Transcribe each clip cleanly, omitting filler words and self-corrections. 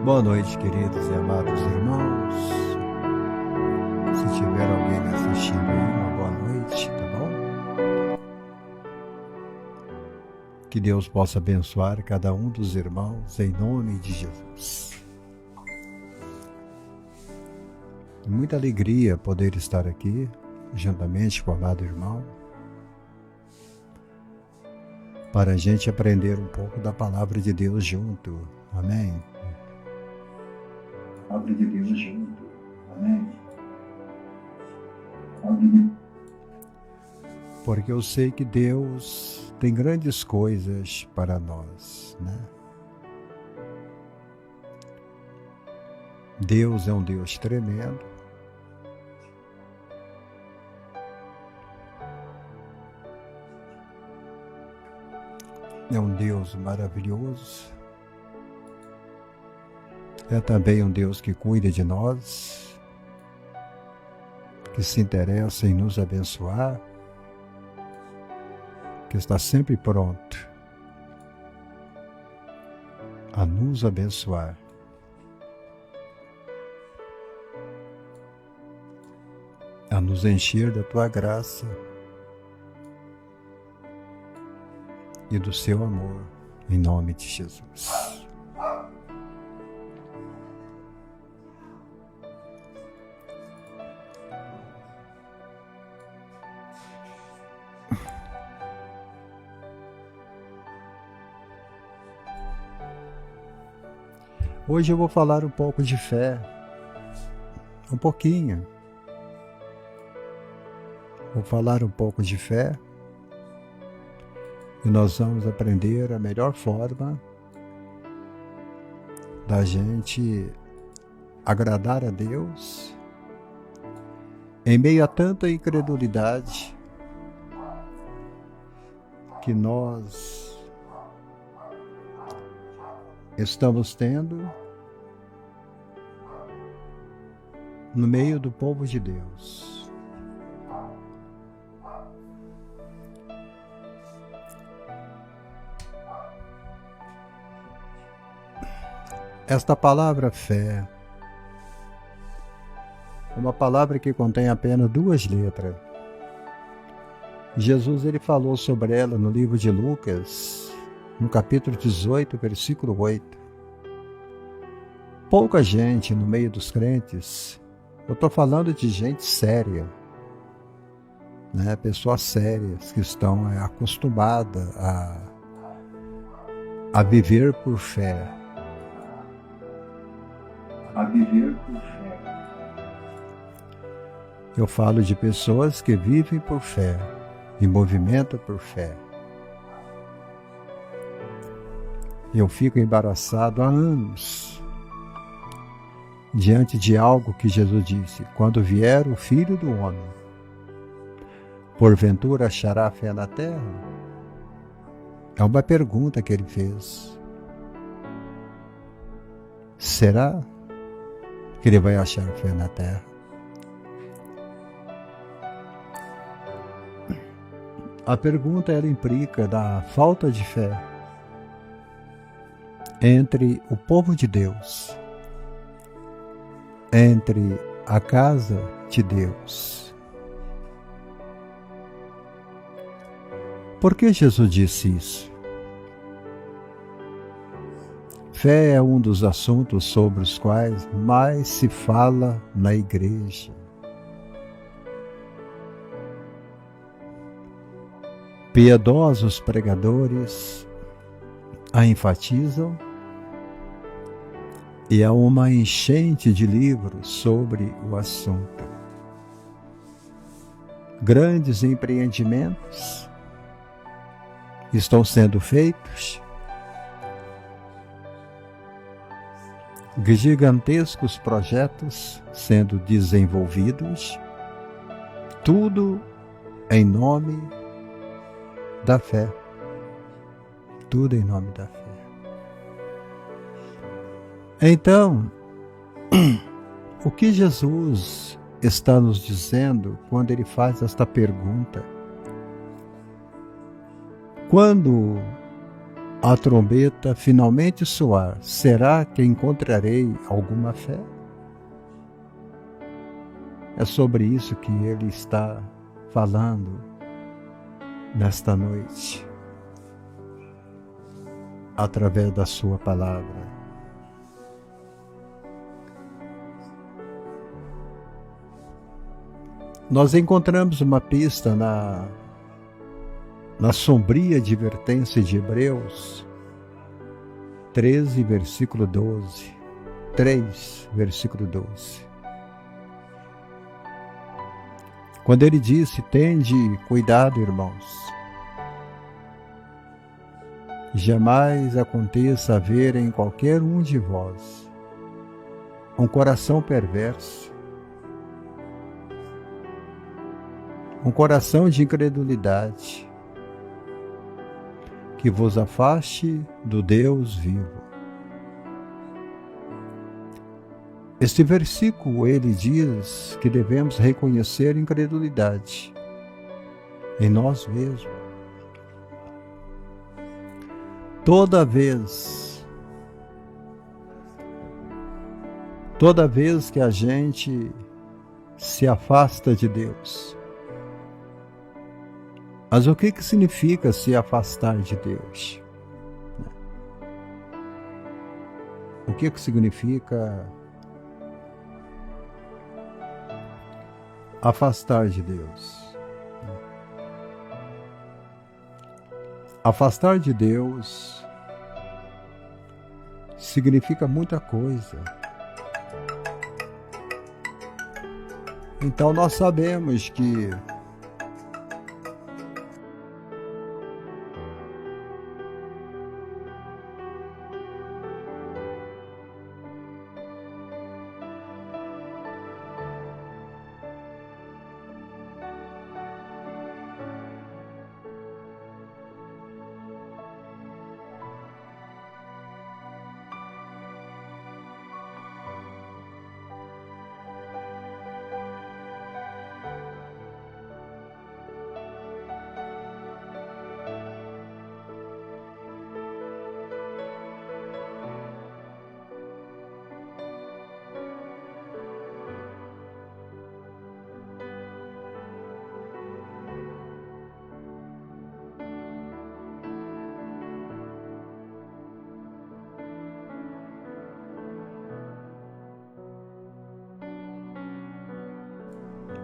Boa noite, queridos e amados irmãos. Se tiver alguém me assistindo aí, uma boa noite, tá bom? Que Deus possa abençoar cada um dos irmãos em nome de Jesus. Muita alegria poder estar aqui, juntamente com o amado irmão, para a gente aprender um pouco da palavra de Deus junto. Amém? Palavra de Deus junto. Amém? Porque eu sei que Deus tem grandes coisas para nós, né? Deus é um Deus tremendo. É um Deus maravilhoso. É também um Deus que cuida de nós, que se interessa em nos abençoar, que está sempre pronto a nos abençoar. A nos encher da tua graça e do seu amor, em nome de Jesus. Hoje eu vou falar um pouco de fé, um pouquinho. Vou falar um pouco de fé e nós vamos aprender a melhor forma da gente agradar a Deus em meio a tanta incredulidade que nós estamos tendo no meio do povo de Deus. Esta palavra fé é uma palavra que contém apenas 2 letras. Jesus ele falou sobre ela no livro de Lucas, no capítulo 18, versículo 8. Pouca gente no meio dos crentes, eu estou falando de gente séria, né? Pessoas sérias que estão acostumadas a viver por fé. A viver por fé. Eu falo de pessoas que vivem por fé, e movimentam por fé. Eu fico embaraçado há anos diante de algo que Jesus disse: quando vier o Filho do Homem, porventura achará fé na terra? É uma pergunta que ele fez. Será que ele vai achar fé na terra? A pergunta ela implica da falta de fé entre o povo de Deus, entre a casa de Deus. Por que Jesus disse isso? Fé é um dos assuntos sobre os quais mais se fala na igreja. Piedosos pregadores a enfatizam e há uma enchente de livros sobre o assunto. Grandes empreendimentos estão sendo feitos, gigantescos projetos sendo desenvolvidos, tudo em nome da fé. Tudo em nome da fé. Então, o que Jesus está nos dizendo quando ele faz esta pergunta? Quando a trombeta finalmente soar, será que encontrarei alguma fé? É sobre isso que ele está falando nesta noite, através da sua palavra. Nós encontramos uma pista na sombria advertência de Hebreus 13, versículo 12. 3, versículo 12. Quando ele disse, tende cuidado, irmãos, jamais aconteça haver em qualquer um de vós um coração perverso, um coração de incredulidade, que vos afaste do Deus vivo. Este versículo, ele diz que devemos reconhecer incredulidade em nós mesmos. Toda vez que a gente se afasta de Deus. Mas o que significa se afastar de Deus? O que significa afastar de Deus? Afastar de Deus significa muita coisa. Então nós sabemos que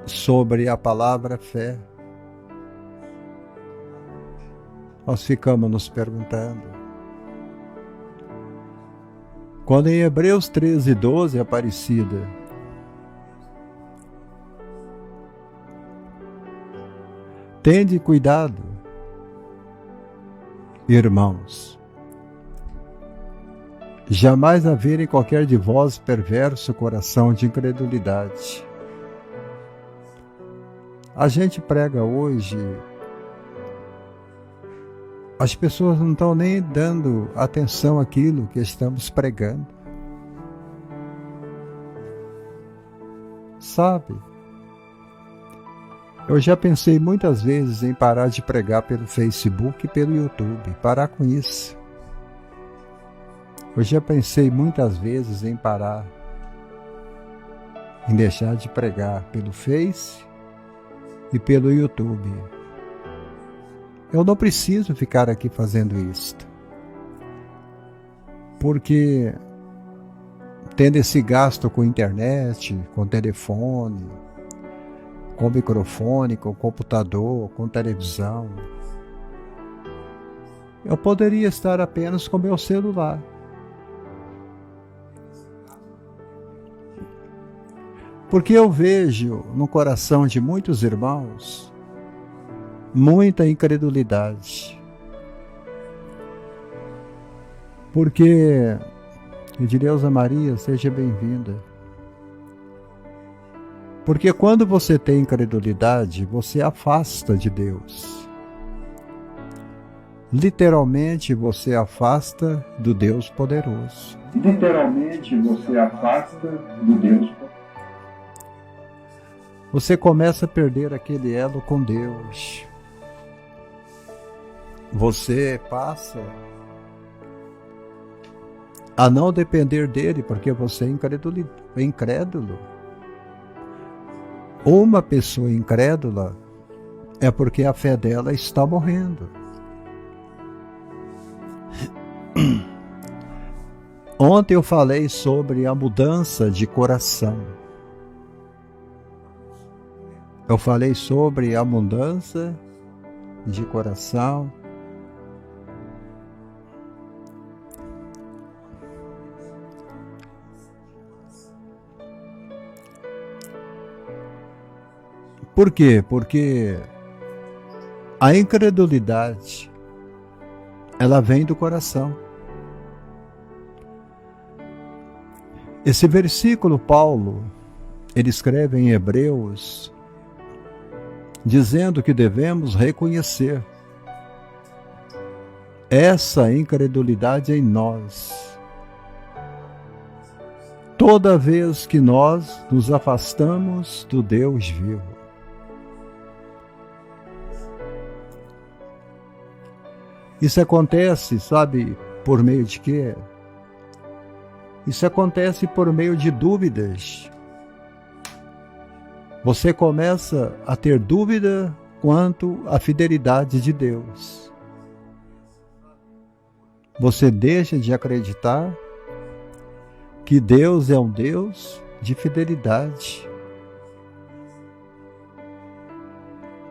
sobre a palavra fé, nós ficamos nos perguntando. Quando em Hebreus 13, 12, Aparecida tende cuidado, irmãos, jamais haver em qualquer de vós perverso coração de incredulidade. A gente prega hoje, as pessoas não estão nem dando atenção àquilo que estamos pregando. Sabe? Eu já pensei muitas vezes em parar de pregar pelo Facebook e pelo YouTube, parar com isso. Eu já pensei muitas vezes em parar, em deixar de pregar pelo Face e pelo YouTube. Eu não preciso ficar aqui fazendo isto, porque tendo esse gasto com internet, com telefone, com microfone, com computador, com televisão, eu poderia estar apenas com meu celular. Porque eu vejo no coração de muitos irmãos muita incredulidade. Porque, Edileuza Maria, seja bem-vinda. Porque quando você tem incredulidade, você afasta de Deus. Literalmente, você afasta do Deus poderoso. Literalmente, você afasta do Deus poderoso. Você começa a perder aquele elo com Deus. Você passa a não depender dele, porque você é incrédulo. Uma pessoa incrédula é porque a fé dela está morrendo. Ontem eu falei sobre a mudança de coração. Eu falei sobre a mudança de coração. Por quê? Porque a incredulidade, ela vem do coração. Esse versículo, Paulo, ele escreve em Hebreus, dizendo que devemos reconhecer essa incredulidade em nós. Toda vez que nós nos afastamos do Deus vivo. Isso acontece, sabe, por meio de quê? Isso acontece por meio de dúvidas. Você começa a ter dúvida quanto à fidelidade de Deus. Você deixa de acreditar que Deus é um Deus de fidelidade.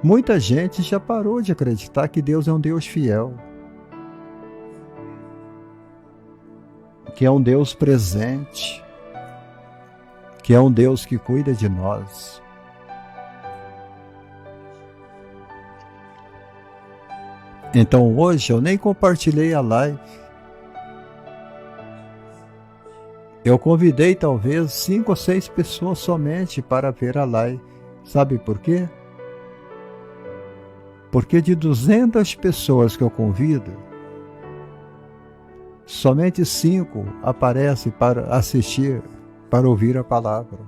Muita gente já parou de acreditar que Deus é um Deus fiel, que é um Deus presente, que é um Deus que cuida de nós. Então hoje eu nem compartilhei a live. Eu convidei talvez 5 ou 6 pessoas somente para ver a live. Sabe por quê? Porque de 200 pessoas que eu convido, somente 5 aparecem para assistir, para ouvir a palavra.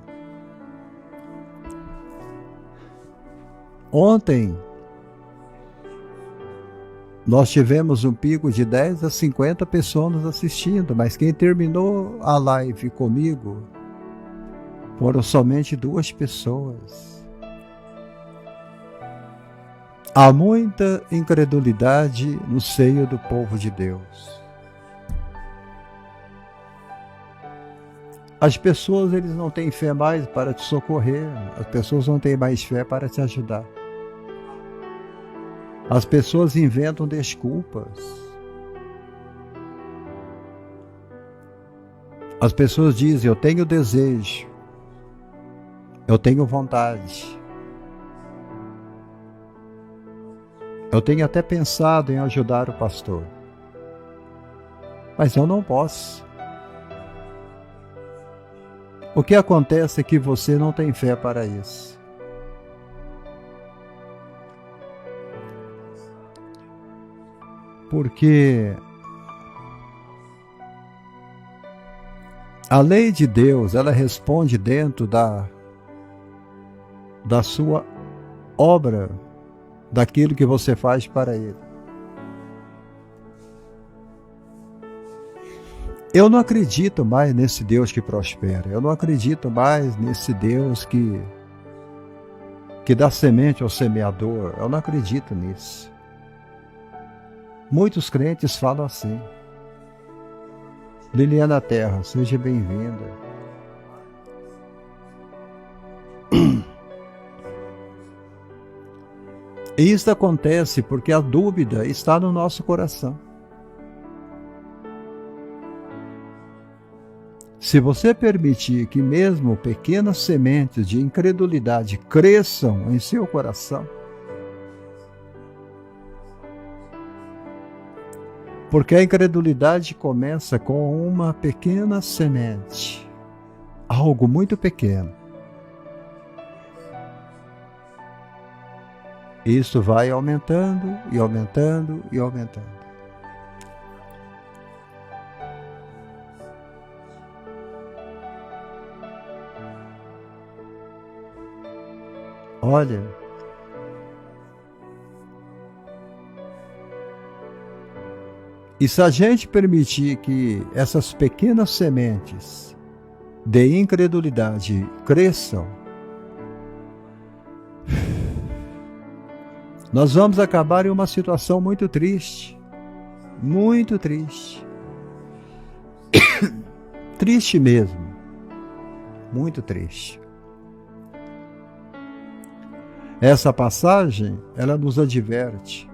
Ontem, nós tivemos um pico de 10 a 50 pessoas nos assistindo, mas quem terminou a live comigo foram somente 2 pessoas. Há muita incredulidade no seio do povo de Deus. As pessoas, eles não têm fé mais para te socorrer, as pessoas não têm mais fé para te ajudar. As pessoas inventam desculpas. As pessoas dizem, eu tenho desejo, eu tenho vontade, eu tenho até pensado em ajudar o pastor, mas eu não posso. O que acontece é que você não tem fé para isso. Porque a lei de Deus, ela responde dentro da sua obra, daquilo que você faz para Ele. Eu não acredito mais nesse Deus que prospera. Eu não acredito mais nesse Deus que dá semente ao semeador. Eu não acredito nisso. Muitos crentes falam assim. Liliana Terra, seja bem-vinda. E isso acontece porque a dúvida está no nosso coração. Se você permitir que mesmo pequenas sementes de incredulidade cresçam em seu coração, porque a incredulidade começa com uma pequena semente, algo muito pequeno. Isso vai aumentando e aumentando e aumentando. Olha, E se a gente permitir que essas pequenas sementes de incredulidade cresçam, nós vamos acabar em uma situação muito triste. Muito triste. Triste mesmo. Muito triste. Essa passagem, ela nos adverte.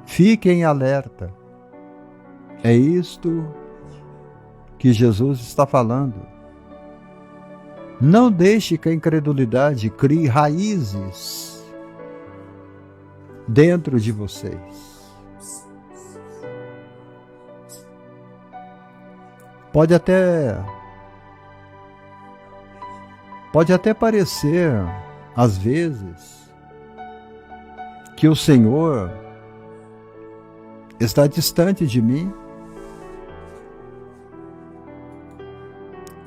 Fiquem alerta. É isto que Jesus está falando. Não deixe que a incredulidade crie raízes dentro de vocês. Pode até parecer, às vezes, que o Senhor está distante de mim,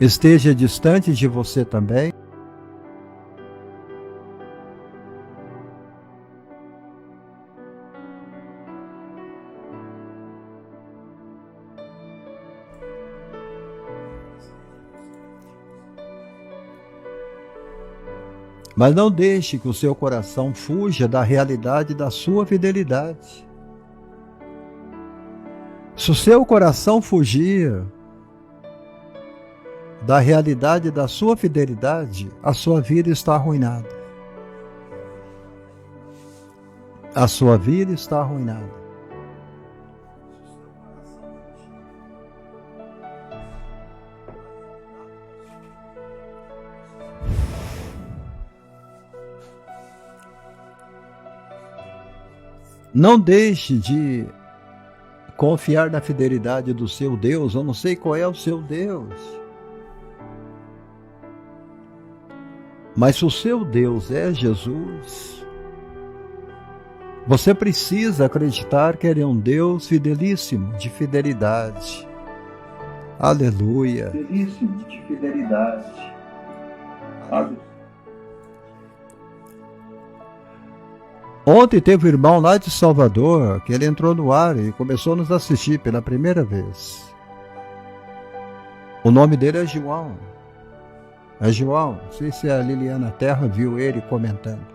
esteja distante de você também. Mas não deixe que o seu coração fuja da realidade da sua fidelidade. Se o seu coração fugir da realidade da sua fidelidade, a sua vida está arruinada. A sua vida está arruinada. Não deixe de confiar na fidelidade do seu Deus. Eu não sei qual é o seu Deus. Mas se o seu Deus é Jesus, você precisa acreditar que Ele é um Deus fidelíssimo, de fidelidade. Aleluia. Fidelíssimo, de fidelidade. Aleluia. Ontem teve um irmão lá de Salvador, que ele entrou no ar e começou a nos assistir pela primeira vez. O nome dele é João. É João, não sei se a Liliana Terra viu ele comentando.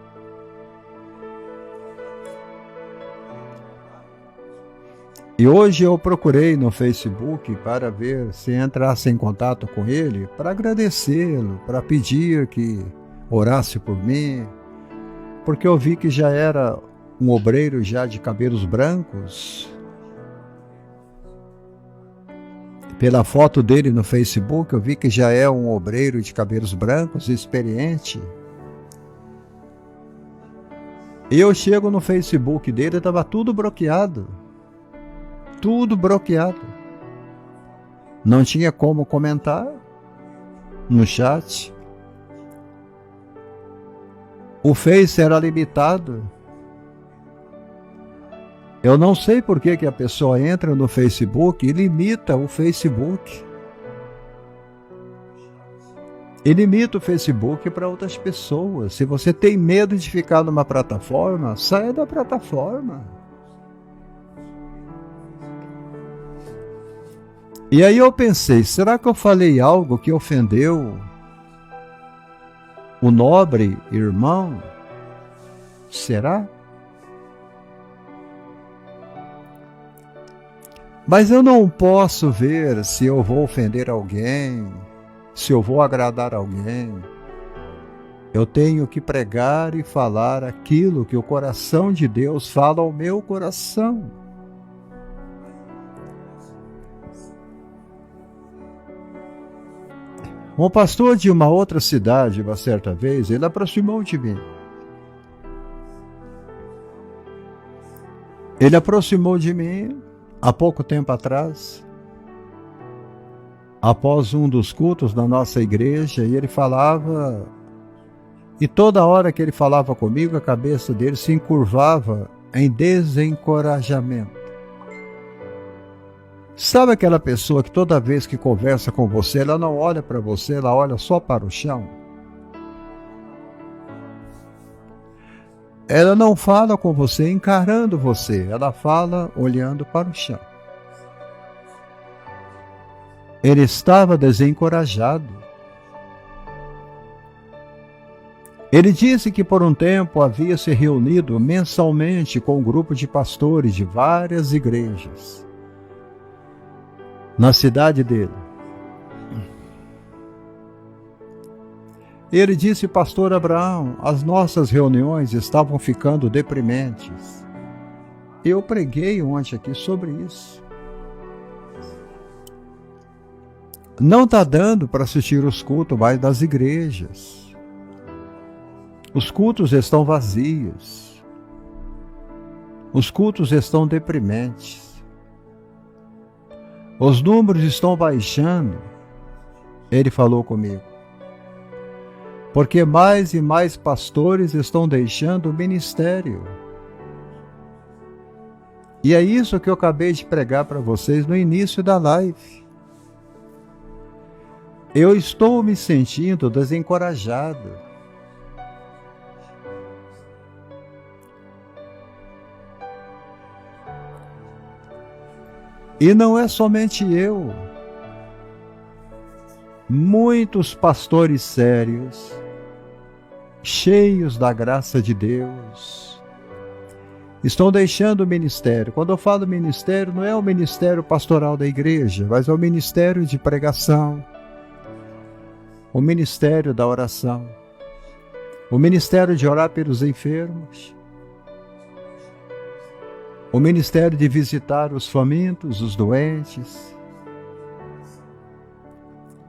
E hoje eu procurei no Facebook para ver se entrasse em contato com ele, para agradecê-lo, para pedir que orasse por mim, porque eu vi que já era um obreiro já de cabelos brancos. Pela foto dele no Facebook, eu vi que já é um obreiro de cabelos brancos, experiente. E eu chego no Facebook dele, estava tudo bloqueado. Tudo bloqueado. Não tinha como comentar no chat. O Face era limitado. Eu não sei por que a pessoa entra no Facebook e limita o Facebook. E limita o Facebook para outras pessoas. Se você tem medo de ficar numa plataforma, saia da plataforma. E aí eu pensei, será que eu falei algo que ofendeu o nobre irmão? Será? Mas eu não posso ver se eu vou ofender alguém, se eu vou agradar alguém. Eu tenho que pregar e falar aquilo que o coração de Deus fala ao meu coração. Um pastor de uma outra cidade, uma certa vez, ele aproximou de mim. Ele aproximou de mim há pouco tempo atrás, após um dos cultos da nossa igreja, e ele falava, e toda hora que ele falava comigo, a cabeça dele se encurvava em desencorajamento. Sabe aquela pessoa que toda vez que conversa com você, ela não olha para você, ela olha só para o chão? ela não fala com você encarando você, ela fala olhando para o chão. Ele estava desencorajado. Ele disse que por um tempo havia se reunido mensalmente com um grupo de pastores de várias igrejas na cidade dele. Ele disse: pastor Abraão, as nossas reuniões estavam ficando deprimentes. Eu preguei ontem aqui sobre isso. Não está dando para assistir os cultos mais das igrejas. Os cultos estão vazios. Os cultos estão deprimentes. Os números estão baixando. Ele falou comigo. Porque mais e mais pastores estão deixando o ministério. E é isso que eu acabei de pregar para vocês no início da live. Eu estou me sentindo desencorajado. E não é somente eu. Muitos pastores sérios, cheios da graça de Deus, estão deixando o ministério. Quando eu falo ministério, não é o ministério pastoral da igreja, mas é o ministério de pregação, o ministério da oração, o ministério de orar pelos enfermos, o ministério de visitar os famintos, os doentes,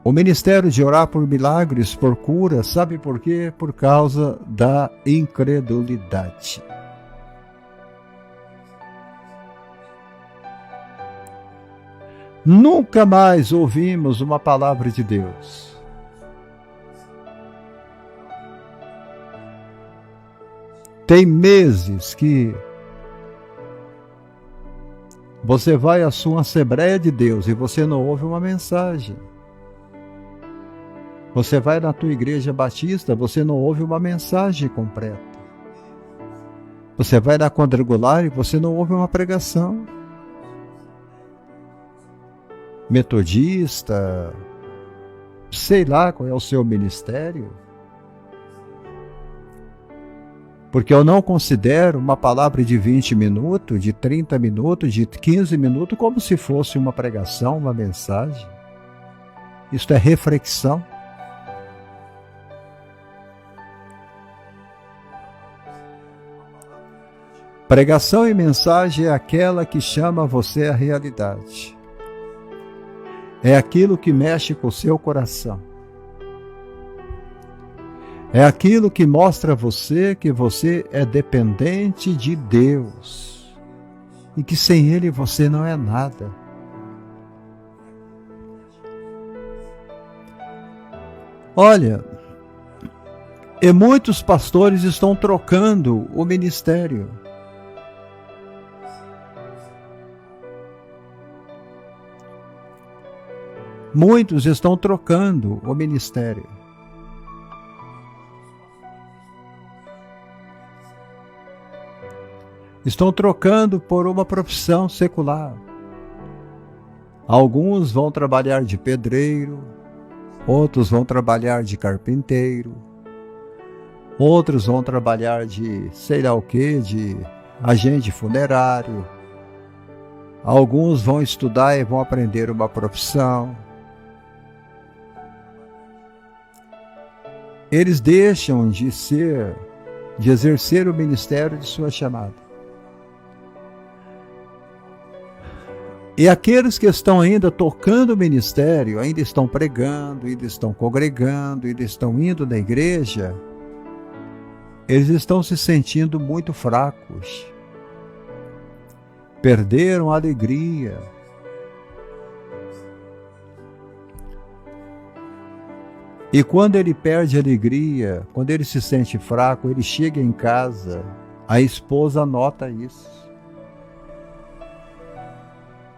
o ministério de orar por milagres, por cura. Sabe por quê? Por causa da incredulidade. Nunca mais ouvimos uma palavra de Deus. Tem meses que você vai à sua Assembleia de Deus e você não ouve uma mensagem. Você vai na tua igreja batista, você não ouve uma mensagem completa. Você vai na quadrangular e você não ouve uma pregação. Metodista, sei lá qual é o seu ministério. Porque eu não considero uma palavra de 20 minutos, de 30 minutos, de 15 minutos como se fosse uma pregação, uma mensagem. Isto é reflexão. Pregação e mensagem é aquela que chama você à realidade. É aquilo que mexe com o seu coração. É aquilo que mostra a você que você é dependente de Deus e que sem Ele você não é nada. Olha, e muitos pastores estão trocando o ministério. Muitos estão trocando o ministério. Estão trocando por uma profissão secular. Alguns vão trabalhar de pedreiro, outros vão trabalhar de carpinteiro, outros vão trabalhar de sei lá o que, de agente funerário. Alguns vão estudar e vão aprender uma profissão. Eles deixam de exercer o ministério de sua chamada. E aqueles que estão ainda tocando o ministério, ainda estão pregando, ainda estão congregando, ainda estão indo na igreja, eles estão se sentindo muito fracos. Perderam a alegria. E quando ele perde a alegria, quando ele se sente fraco, ele chega em casa, a esposa nota isso.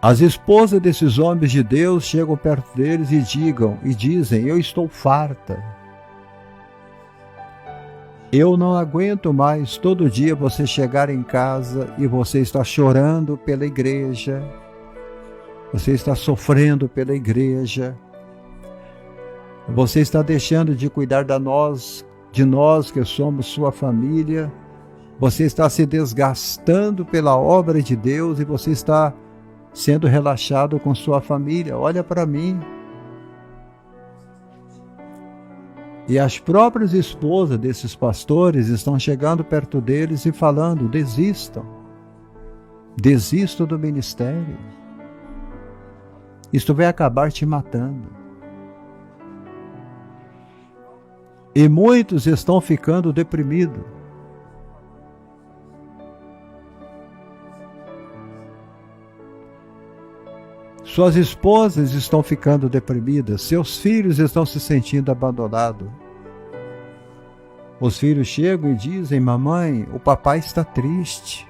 As esposas desses homens de Deus chegam perto deles e dizem: eu estou farta. Eu não aguento mais todo dia você chegar em casa e você está chorando pela igreja, você está sofrendo pela igreja, você está deixando de cuidar de nós que somos sua família, você está se desgastando pela obra de Deus e você está sendo relaxado com sua família. Olha para mim. E as próprias esposas desses pastores estão chegando perto deles e falando: desistam, desistam do ministério. Isto vai acabar te matando. E muitos estão ficando deprimidos. Suas esposas estão ficando deprimidas, seus filhos estão se sentindo abandonados. Os filhos chegam e dizem: mamãe, o papai está triste.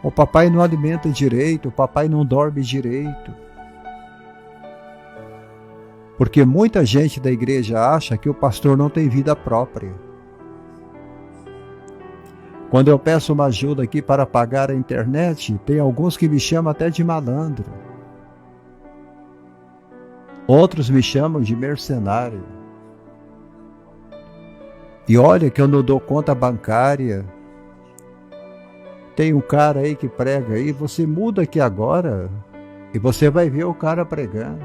O papai não alimenta direito, o papai não dorme direito. Porque muita gente da igreja acha que o pastor não tem vida própria. Quando eu peço uma ajuda aqui para pagar a internet, tem alguns que me chamam até de malandro. Outros me chamam de mercenário. E olha que eu não dou conta bancária. Tem um cara aí que prega aí, você muda aqui agora e você vai ver o cara pregando.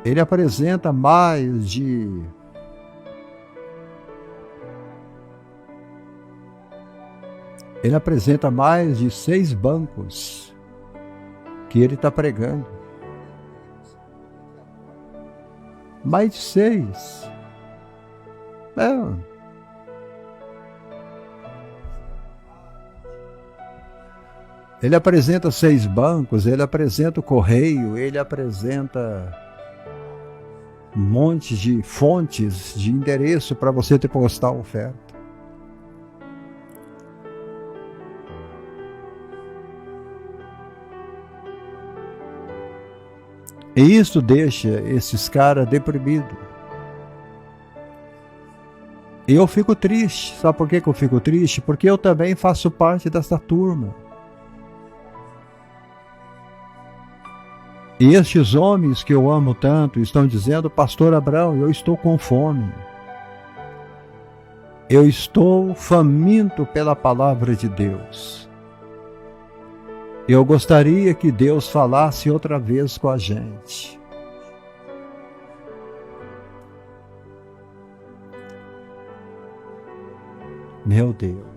Ele apresenta mais de 6 bancos que ele está pregando. Mais de 6. Ele apresenta 6 bancos, ele apresenta o correio, ele apresenta um monte de fontes de endereço para você depositar a oferta. E isso deixa esses caras deprimidos. E eu fico triste. Sabe por que eu fico triste? Porque eu também faço parte dessa turma. E estes homens que eu amo tanto estão dizendo: pastor Abrão, eu estou com fome. Eu estou faminto pela palavra de Deus. Eu gostaria que Deus falasse outra vez com a gente. Meu Deus.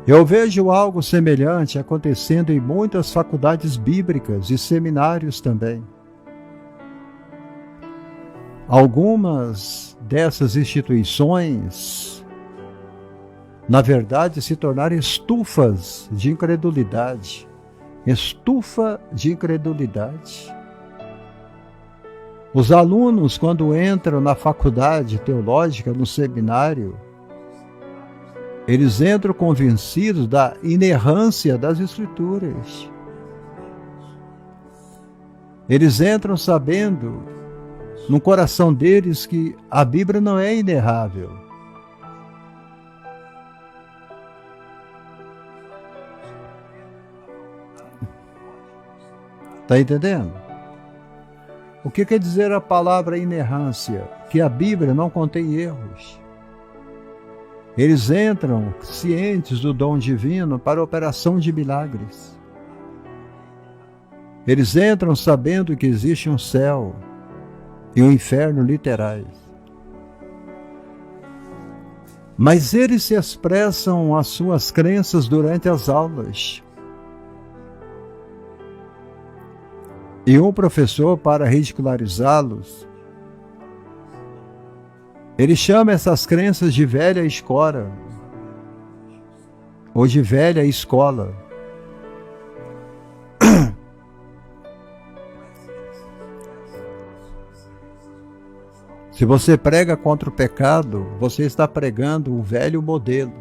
Eu vejo algo semelhante acontecendo em muitas faculdades bíblicas e seminários também. Algumas dessas instituições, na verdade, se tornaram estufas de incredulidade. Estufa de incredulidade. Os alunos, quando entram na faculdade teológica, no seminário, eles entram convencidos da inerrância das Escrituras. Eles entram sabendo, no coração deles, que a Bíblia não é inerrável. Está entendendo? O que quer dizer a palavra inerrância? Que a Bíblia não contém erros. Eles entram cientes do dom divino para a operação de milagres. Eles entram sabendo que existe um céu e um inferno literais. Mas eles se expressam as suas crenças durante as aulas. E um professor, para ridicularizá-los, ele chama essas crenças de velha escola, ou de velha escola. Se você prega contra o pecado, você está pregando um velho modelo.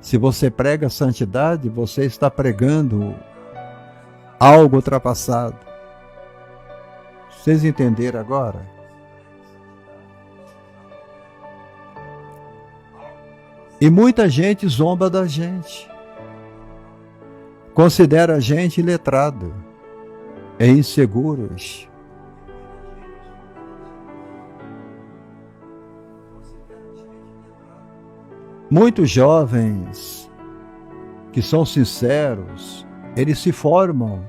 Se você prega santidade, você está pregando algo ultrapassado. Vocês entenderam agora? E muita gente zomba da gente. Considera a gente iletrado e inseguros. Muitos jovens que são sinceros, eles se formam.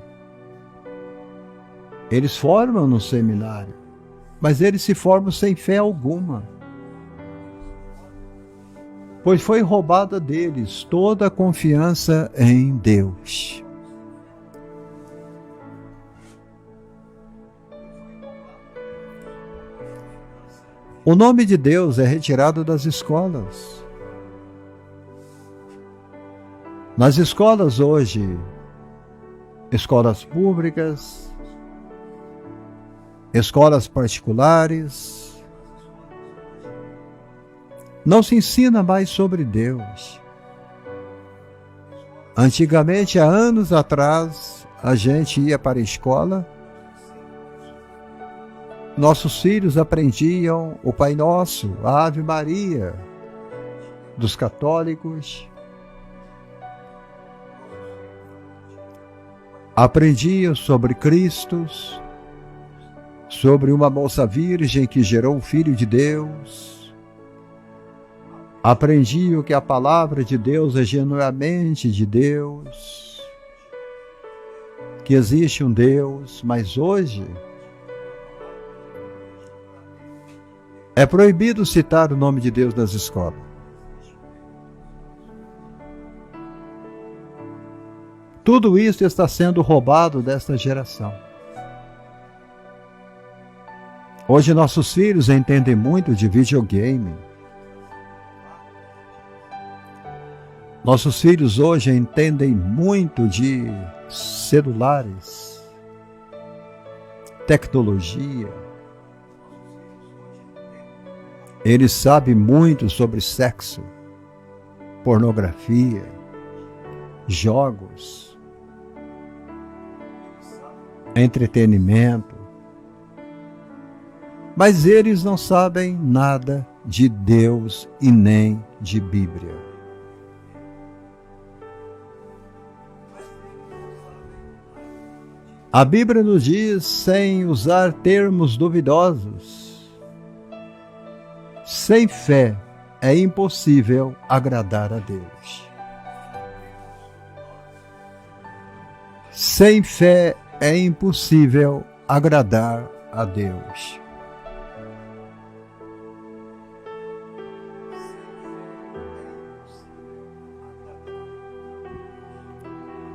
Eles formam no seminário, mas eles se formam sem fé alguma. Pois foi roubada deles toda a confiança em Deus. O nome de Deus é retirado das escolas. Nas escolas hoje, escolas públicas, escolas particulares, não se ensina mais sobre Deus. Antigamente, há anos atrás, a gente ia para a escola, nossos filhos aprendiam o Pai Nosso, a Ave Maria, dos católicos, aprendiam sobre Cristo, sobre uma moça virgem que gerou o Filho de Deus, aprendiam que a palavra de Deus é genuinamente de Deus, que existe um Deus, mas hoje é proibido citar o nome de Deus nas escolas. Tudo isso está sendo roubado desta geração. Hoje nossos filhos entendem muito de videogame. Nossos filhos hoje entendem muito de celulares, tecnologia. Eles sabem muito sobre sexo, pornografia, jogos, entretenimento. Mas eles não sabem nada de Deus e nem de Bíblia. A Bíblia nos diz, sem usar termos duvidosos, sem fé é impossível agradar a Deus. Sem fé é impossível agradar a Deus.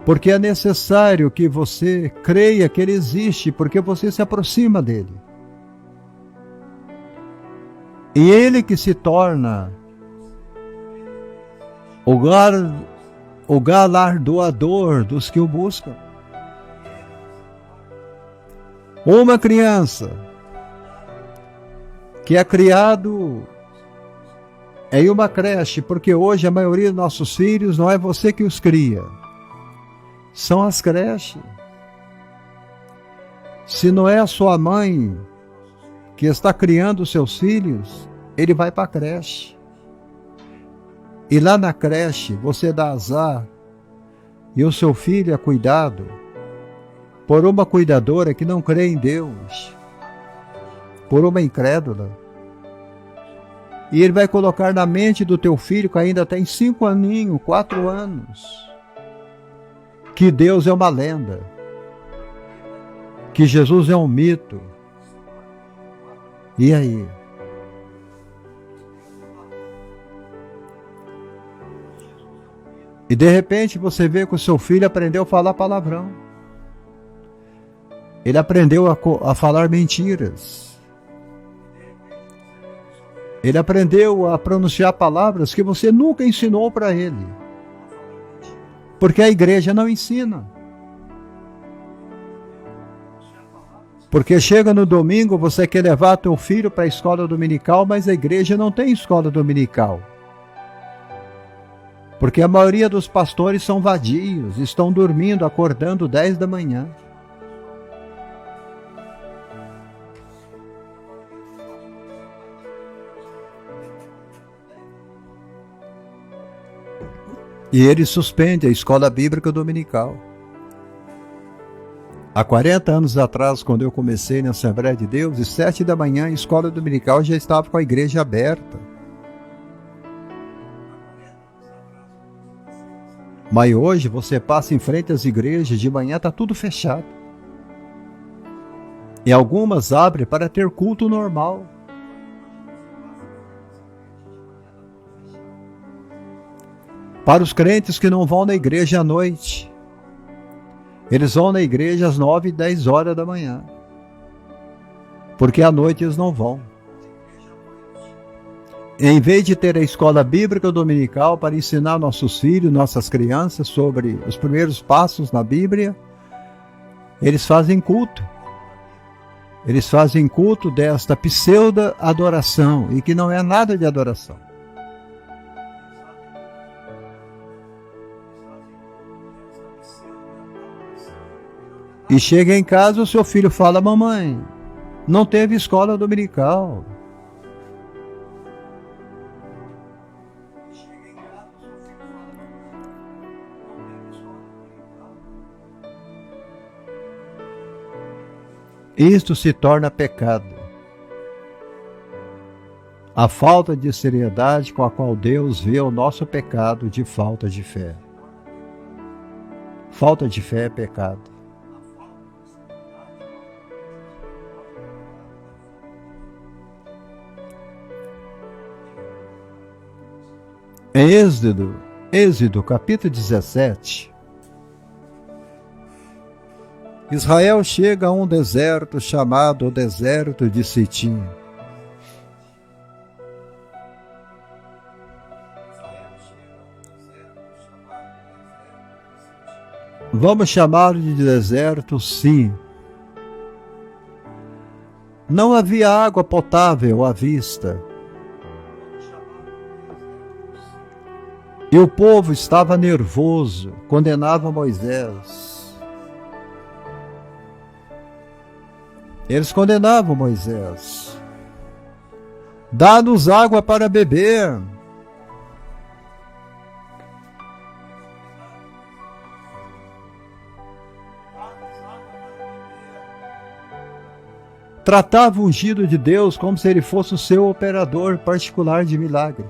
Porque é necessário que você creia que Ele existe, porque você se aproxima dEle. E Ele que se torna o galardoador dos que o buscam. Uma criança que é criado em uma creche, porque hoje a maioria dos nossos filhos não é você que os cria. São as creches. Se não é a sua mãe que está criando os seus filhos, ele vai para a creche. E lá na creche você dá azar e o seu filho é cuidado por uma cuidadora que não crê em Deus, por uma incrédula. E ele vai colocar na mente do teu filho, que ainda tem 5 aninhos, 4 anos, que Deus é uma lenda, que Jesus é um mito. E aí? E de repente você vê que o seu filho aprendeu a falar palavrão. Ele aprendeu a falar mentiras. Ele aprendeu a pronunciar palavras que você nunca ensinou para ele. Porque a igreja não ensina. Porque chega no domingo, você quer levar teu filho para a escola dominical, mas a igreja não tem escola dominical. Porque a maioria dos pastores são vadios, estão dormindo, acordando 10 da manhã. E ele suspende a escola bíblica dominical. Há 40 anos atrás, quando eu comecei na Assembleia de Deus, às 7 da manhã, a escola dominical já estava com a igreja aberta. Mas hoje você passa em frente às igrejas, de manhã está tudo fechado. E algumas abrem para ter culto normal. Para os crentes que não vão na igreja à noite, eles vão na igreja às 9 e 10 horas da manhã. Porque à noite eles não vão. Em vez de ter a escola bíblica dominical para ensinar nossos filhos, nossas crianças sobre os primeiros passos na Bíblia, eles fazem culto. Eles fazem culto desta pseudo-adoração, e que não é nada de adoração. E chega em casa, o seu filho fala: mamãe, não teve escola dominical. Isto se torna pecado. A falta de seriedade com a qual Deus vê o nosso pecado de falta de fé. Falta de fé é pecado. Em Êxodo capítulo 17, Israel chega a um deserto chamado o deserto de Sitim. Vamos chamá-lo de deserto, sim. Não havia água potável à vista. E o povo estava nervoso, condenava Moisés. Eles condenavam Moisés. Dá-nos água para beber. Tratava o ungido de Deus como se ele fosse o seu operador particular de milagres.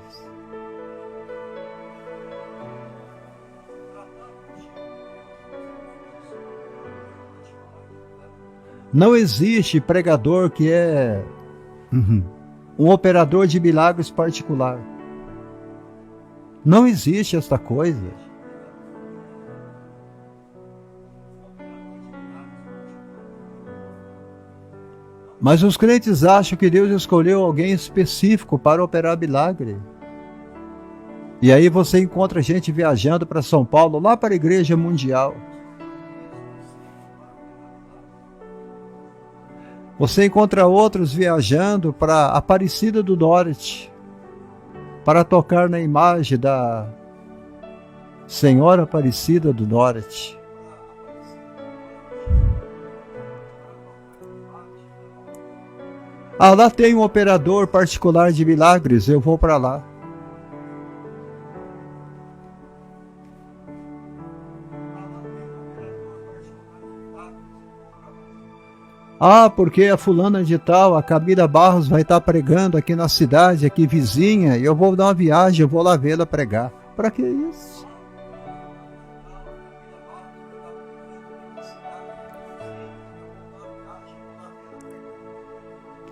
Não existe pregador que é um operador de milagres particular. Não existe esta coisa. Mas os crentes acham que Deus escolheu alguém específico para operar milagre. E aí você encontra gente viajando para São Paulo, lá para a Igreja Mundial. Você encontra outros viajando para Aparecida do Norte, para tocar na imagem da Senhora Aparecida do Norte. Ah, lá tem um operador particular de milagres, eu vou para lá. Ah, porque a fulana de tal, a Camila Barros vai estar pregando aqui na cidade, aqui vizinha, e eu vou dar uma viagem, eu vou lá vê-la pregar. Para que isso?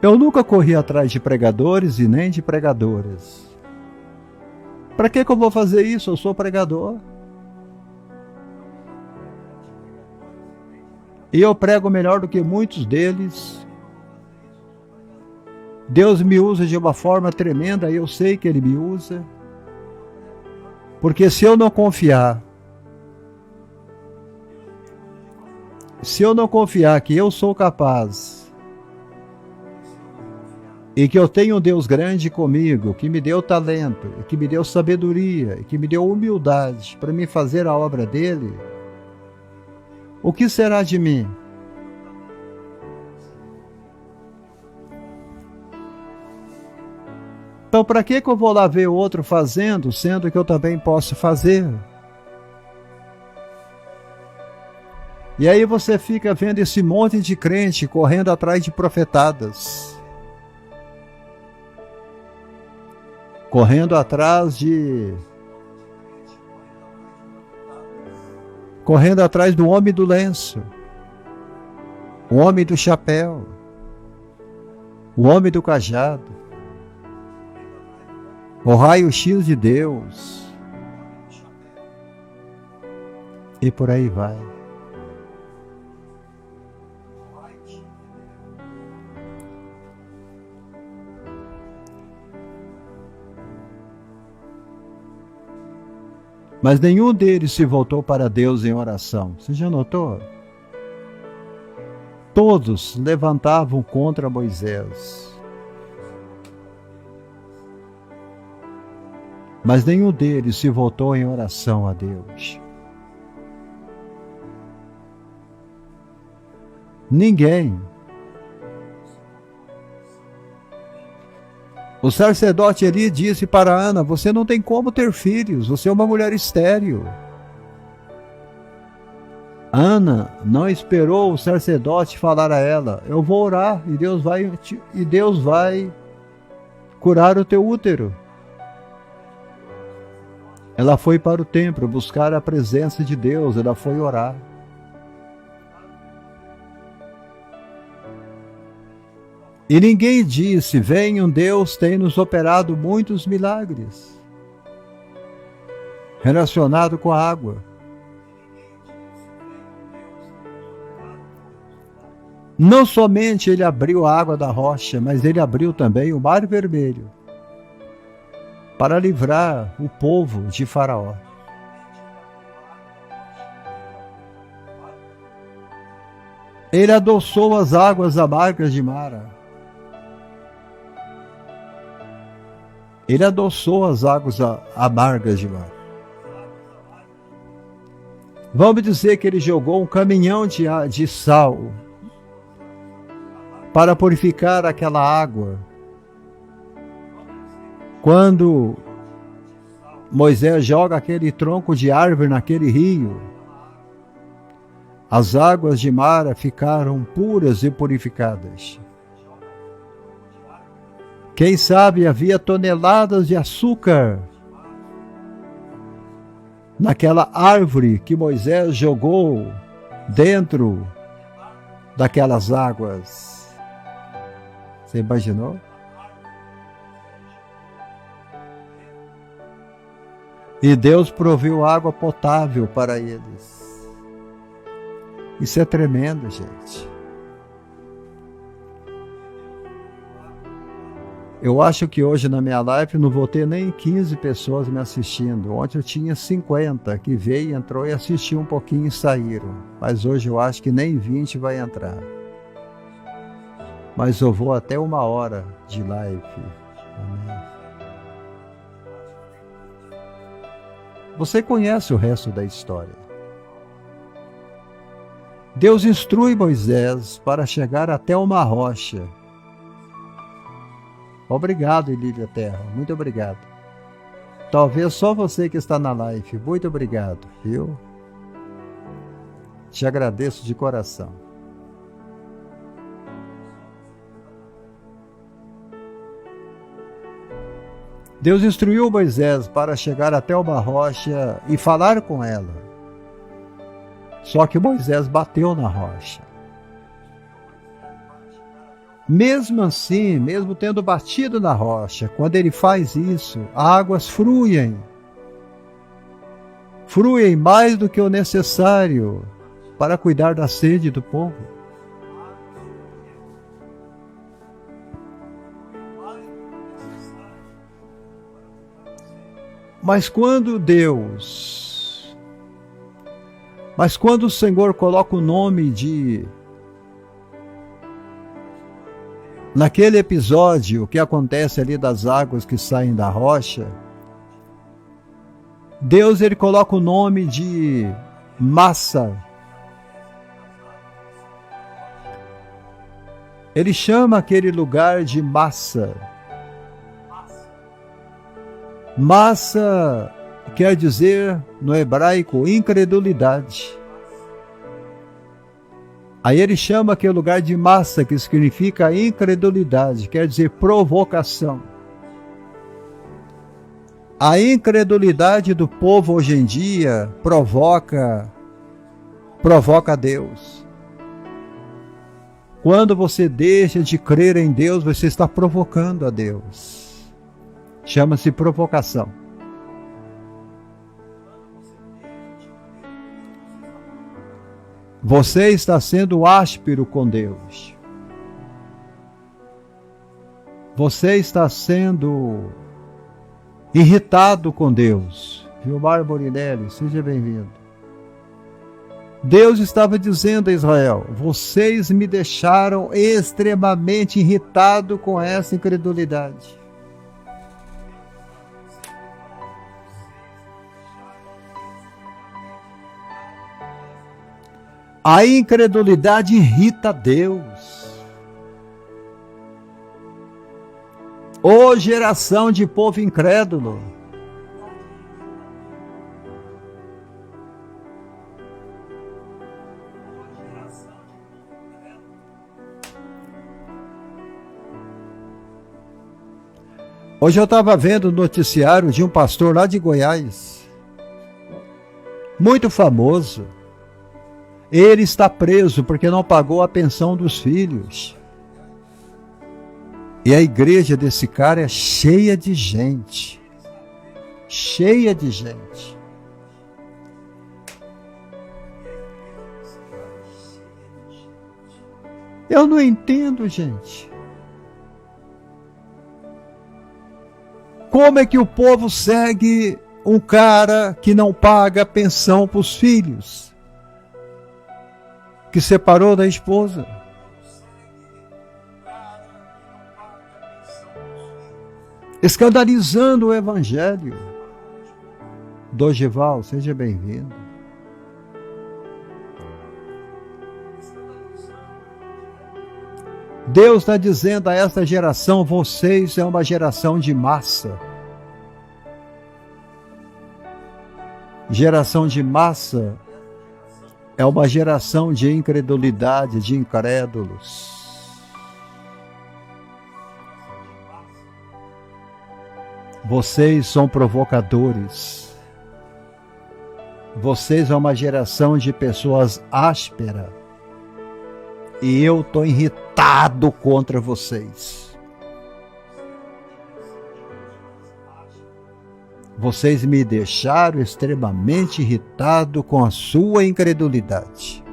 Eu nunca corri atrás de pregadores e nem de pregadoras. Para que eu vou fazer isso? Eu sou pregador. E eu prego melhor do que muitos deles. Deus me usa de uma forma tremenda, e eu sei que Ele me usa. Porque se eu não confiar que eu sou capaz e que eu tenho um Deus grande comigo, que me deu talento, que me deu sabedoria, que me deu humildade para me fazer a obra dele, o que será de mim? Então, para que eu vou lá ver o outro fazendo, sendo que eu também posso fazer? E aí você fica vendo esse monte de crente correndo atrás de profetadas, correndo atrás do homem do lenço, o homem do chapéu, o homem do cajado, o raio-x de Deus, e por aí vai. Mas nenhum deles se voltou para Deus em oração. Você já notou? Todos levantavam contra Moisés. Mas nenhum deles se voltou em oração a Deus. Ninguém. O sacerdote Eli disse para Ana: você não tem como ter filhos, você é uma mulher estéril. Ana não esperou o sacerdote falar a ela: eu vou orar e Deus vai curar o teu útero. Ela foi para o templo buscar a presença de Deus, ela foi orar. E ninguém disse: venham, Deus tem nos operado muitos milagres relacionado com a água. Não somente ele abriu a água da rocha, mas ele abriu também o Mar Vermelho para livrar o povo de Faraó. Ele adoçou as águas amargas de Mara. Ele adoçou as águas amargas de Mara. Vamos dizer que ele jogou um caminhão de sal para purificar aquela água. Quando Moisés joga aquele tronco de árvore naquele rio, as águas de Mara ficaram puras e purificadas. Quem sabe havia toneladas de açúcar naquela árvore que Moisés jogou dentro daquelas águas. Você imaginou? E Deus proveu água potável para eles. Isso é tremendo, gente. Eu acho que hoje na minha live não vou ter nem 15 pessoas me assistindo. Ontem eu tinha 50 que veio, entrou e assistiu um pouquinho e saíram. Mas hoje eu acho que nem 20 vai entrar. Mas eu vou até 1 hora de live. Amém. Você conhece o resto da história. Deus instrui Moisés para chegar até uma rocha. Obrigado, Lília Terra. Muito obrigado. Talvez só você que está na live. Muito obrigado, viu? Te agradeço de coração. Deus instruiu Moisés para chegar até uma rocha e falar com ela. Só que Moisés bateu na rocha. Mesmo assim, mesmo tendo batido na rocha, quando ele faz isso, águas fluem. Fluem mais do que o necessário para cuidar da sede do povo. Mas quando o Senhor coloca o nome naquele episódio, o que acontece ali das águas que saem da rocha, Deus ele coloca o nome de Massa. Ele chama aquele lugar de Massa. Massa quer dizer, no hebraico, incredulidade. Aí ele chama aquele lugar de Massa, que significa incredulidade, quer dizer provocação. A incredulidade do povo hoje em dia provoca Deus. Quando você deixa de crer em Deus, você está provocando a Deus. Chama-se provocação. Você está sendo áspero com Deus. Você está sendo irritado com Deus. Gilmar Borinelli, seja bem-vindo. Deus estava dizendo a Israel: vocês me deixaram extremamente irritado com essa incredulidade. A incredulidade irrita Deus. Ô geração de povo incrédulo! Hoje eu estava vendo o noticiário de um pastor lá de Goiás, muito famoso. Ele está preso porque não pagou a pensão dos filhos. E a igreja desse cara é cheia de gente. Cheia de gente. Eu não entendo, gente. Como é que o povo segue um cara que não paga pensão para os filhos? Que separou da esposa? Escandalizando o evangelho. Dogival, seja bem-vindo. Deus está dizendo a esta geração: vocês é uma geração de massa. Geração de massa é uma geração de incredulidade, de incrédulos. Vocês são provocadores. Vocês são uma geração de pessoas ásperas. E eu estou irritado contra vocês. Vocês me deixaram extremamente irritado com a sua incredulidade.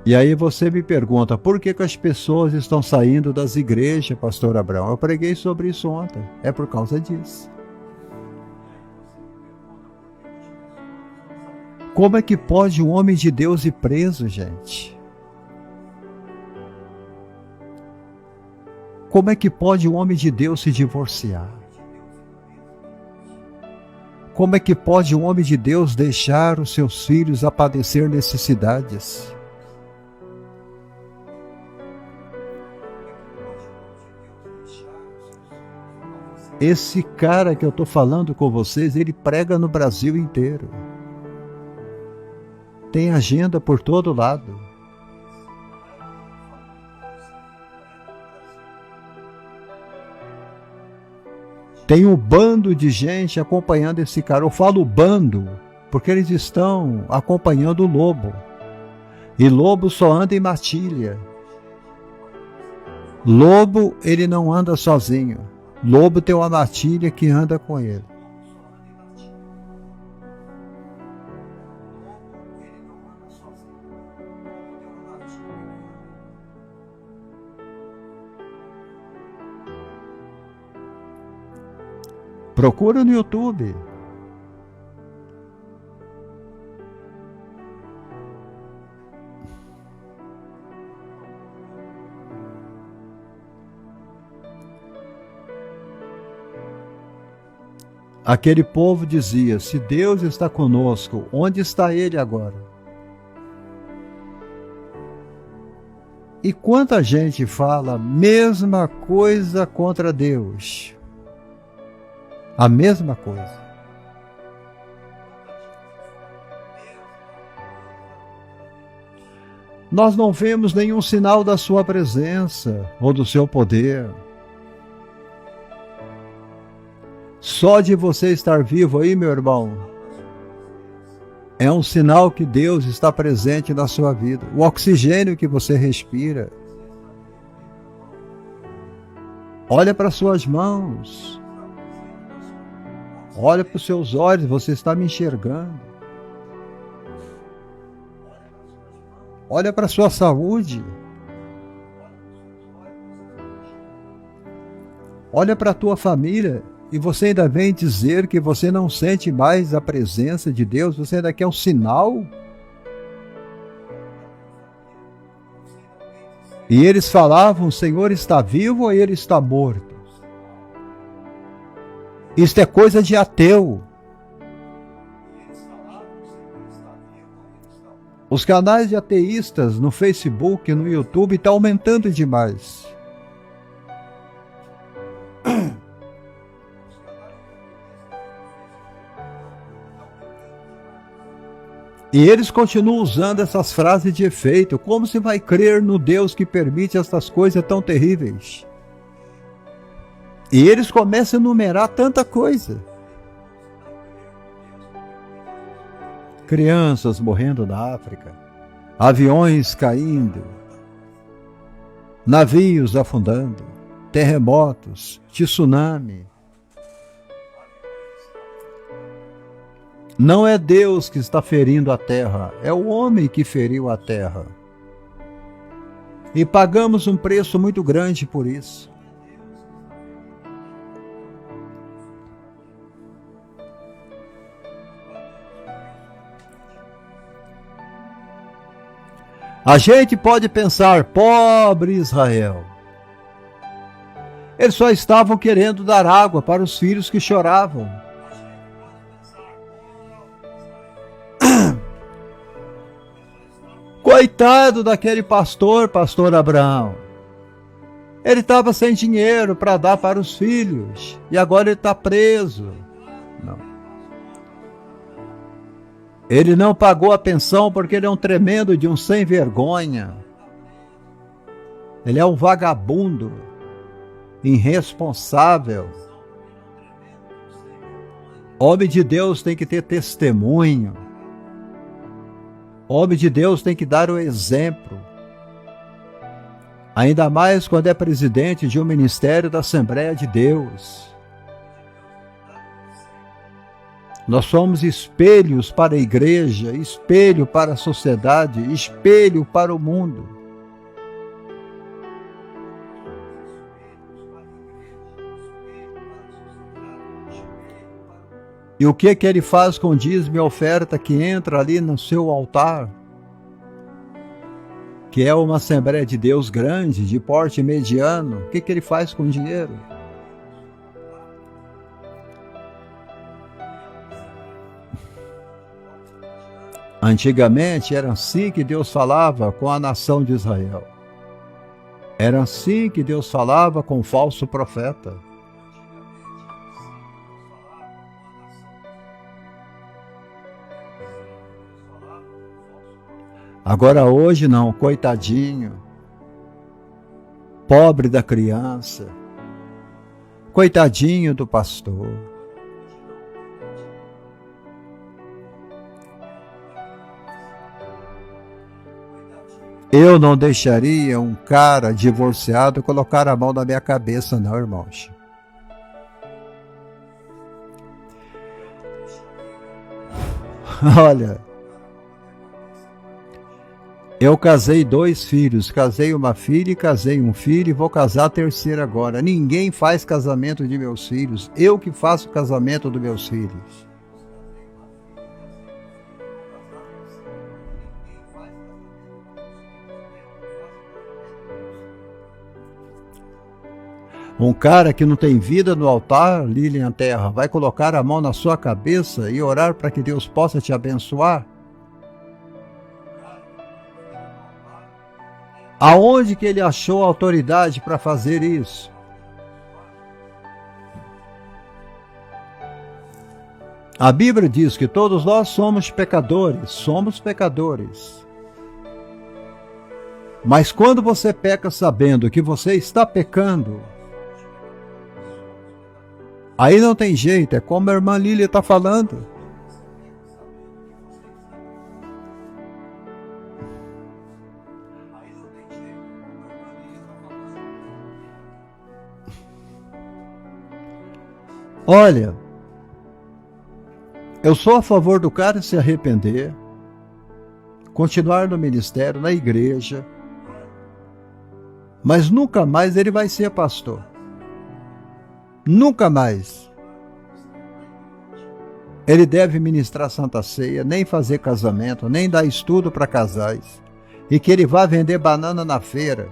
E aí você me pergunta, por que as pessoas estão saindo das igrejas, pastor Abraão? Eu preguei sobre isso ontem. É por causa disso. Como é que pode um homem de Deus ir preso, gente? Como é que pode um homem de Deus se divorciar? Como é que pode um homem de Deus deixar os seus filhos a padecer necessidades? Esse cara que eu estou falando com vocês, ele prega no Brasil inteiro. Tem agenda por todo lado. Tem um bando de gente acompanhando esse cara. Eu falo bando porque eles estão acompanhando o lobo. E lobo só anda em matilha. Lobo, ele não anda sozinho. Lobo tem uma matilha que anda com ele. Procura no YouTube. aquele povo dizia: se Deus está conosco, onde está Ele agora? E quanta gente fala a mesma coisa contra Deus? A mesma coisa. Nós não vemos nenhum sinal da sua presença ou do seu poder. Só de você estar vivo aí, meu irmão, é um sinal que Deus está presente na sua vida. O oxigênio que você respira. Olha para suas mãos. Olha para os seus olhos, você está me enxergando. Olha para a sua saúde. Olha para a tua família. E você ainda vem dizer que você não sente mais a presença de Deus? Você ainda quer um sinal? E eles falavam: o Senhor está vivo ou Ele está morto? Isto é coisa de ateu. Os canais de ateístas no Facebook e no YouTube estão aumentando demais. E eles continuam usando essas frases de efeito. Como se vai crer no Deus que permite essas coisas tão terríveis? E eles começam a enumerar tanta coisa. Crianças morrendo na África, aviões caindo, navios afundando, terremotos, tsunami. Não é Deus que está ferindo a terra, é o homem que feriu a terra. E pagamos um preço muito grande por isso. A gente pode pensar: pobre Israel. Eles só estavam querendo dar água para os filhos que choravam. Coitado daquele pastor Abraão. Ele estava sem dinheiro para dar para os filhos e agora ele está preso. Não. Ele não pagou a pensão porque ele é um tremendo de um sem vergonha. Ele é um vagabundo, irresponsável. Homem de Deus tem que ter testemunho. Homem de Deus tem que dar o exemplo. Ainda mais quando é presidente de um ministério da Assembleia de Deus. Nós somos espelhos para a igreja, espelho para a sociedade, espelho para o mundo. E o que ele faz com o dízimo e oferta que entra ali no seu altar? Que é uma Assembleia de Deus grande, de porte mediano. O que ele faz com o dinheiro? Antigamente era assim que Deus falava com a nação de Israel. Era assim que Deus falava com o falso profeta. Agora hoje não, coitadinho, pobre da criança, coitadinho do pastor. Eu não deixaria um cara divorciado colocar a mão na minha cabeça, não, irmãos. Olha, eu casei 2 filhos, casei uma filha e casei um filho e vou casar a terceira agora. Ninguém faz casamento de meus filhos, eu que faço o casamento dos meus filhos. Um cara que não tem vida no altar, Lilian Terra, vai colocar a mão na sua cabeça e orar para que Deus possa te abençoar? Aonde que ele achou autoridade para fazer isso? A Bíblia diz que todos nós somos pecadores. Mas quando você peca sabendo que você está pecando, aí não tem jeito, é como a irmã Lília está falando. Olha, eu sou a favor do cara se arrepender, continuar no ministério, na igreja, mas nunca mais ele vai ser pastor. Nunca mais. Ele deve ministrar Santa Ceia, nem fazer casamento, nem dar estudo para casais, e que ele vá vender banana na feira.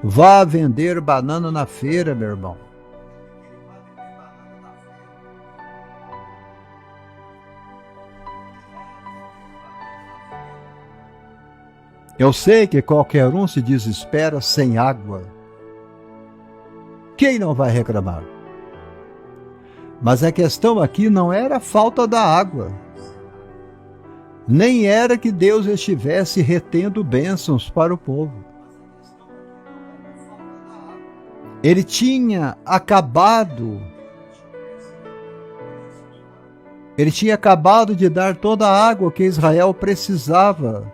Vá vender banana na feira, meu irmão. Eu sei que qualquer um se desespera sem água. Quem não vai reclamar? Mas a questão aqui não era a falta da água. Nem era que Deus estivesse retendo bênçãos para o povo. Ele tinha acabado de dar toda a água que Israel precisava,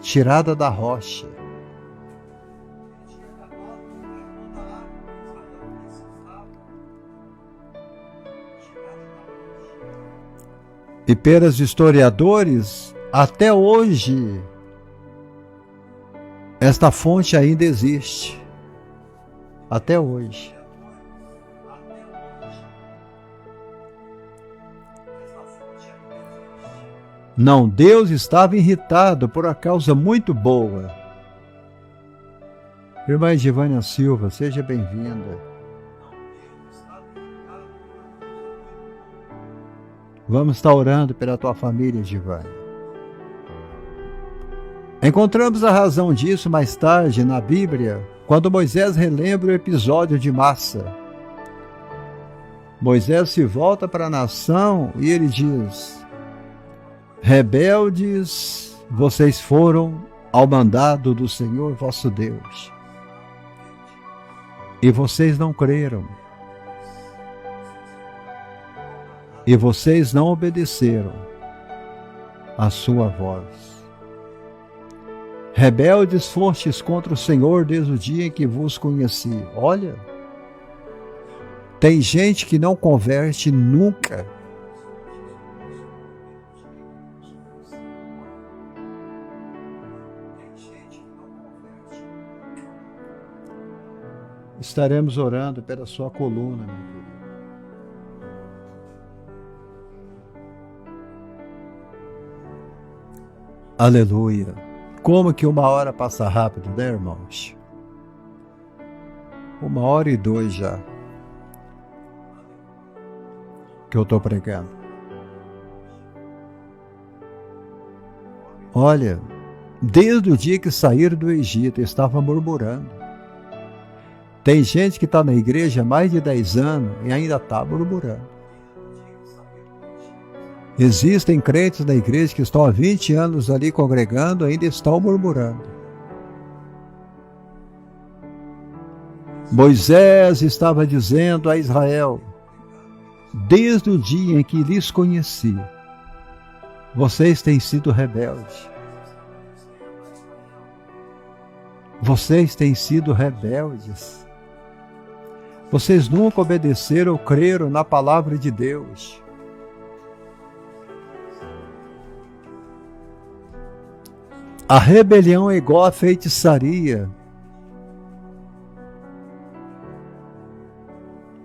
tirada da rocha. E pelos historiadores, até hoje, esta fonte ainda existe. Até hoje. Não, Deus estava irritado por uma causa muito boa. Irmã Edivânia Silva, seja bem-vinda. Vamos estar orando pela tua família, Edivânia. Encontramos a razão disso mais tarde na Bíblia, quando Moisés relembra o episódio de Massa. Moisés se volta para a nação e ele diz: rebeldes, vocês foram ao mandado do Senhor vosso Deus, e vocês não creram, e vocês não obedeceram à sua voz. Rebeldes fostes contra o Senhor desde o dia em que vos conheci. Olha, tem gente que não converte nunca. Estaremos orando pela sua coluna, meu querido. Aleluia. Como que 1 hora passa rápido, né, irmãos? 1h02 já que eu estou pregando. Olha, desde o dia que saíram do Egito, estava murmurando. Tem gente que está na igreja há mais de 10 anos e ainda está murmurando. Existem crentes na igreja que estão há 20 anos ali congregando e ainda estão murmurando. Moisés estava dizendo a Israel, desde o dia em que lhes conheci, vocês têm sido rebeldes. Vocês têm sido rebeldes. Vocês nunca obedeceram ou creram na palavra de Deus. A rebelião é igual a feitiçaria.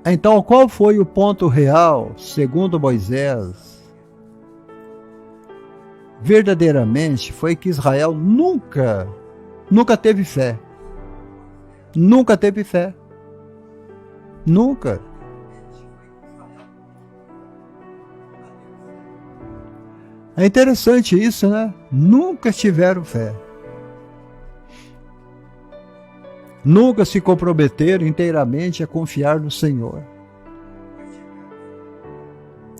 Então, qual foi o ponto real, segundo Moisés? Verdadeiramente foi que Israel nunca teve fé. Nunca teve fé. Nunca. É interessante isso, né? Nunca tiveram fé. Nunca se comprometeram inteiramente a confiar no Senhor.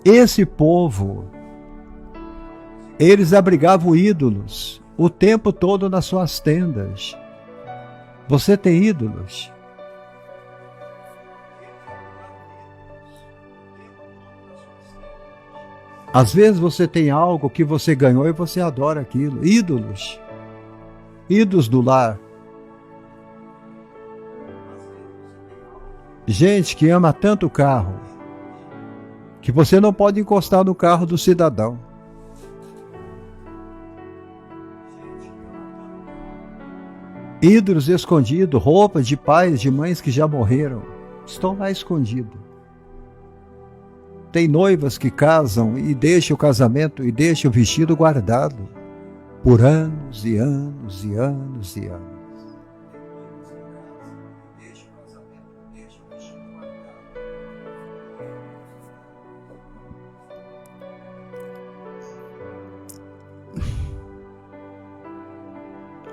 Esse povo, eles abrigavam ídolos o tempo todo nas suas tendas. Você tem ídolos? Às vezes você tem algo que você ganhou e você adora aquilo. Ídolos. Ídolos do lar. Gente que ama tanto o carro, que você não pode encostar no carro do cidadão. Ídolos escondidos, roupas de pais, de mães que já morreram, estão lá escondidos. Tem noivas que casam e deixam o casamento e deixam o vestido guardado por anos e anos e anos e anos.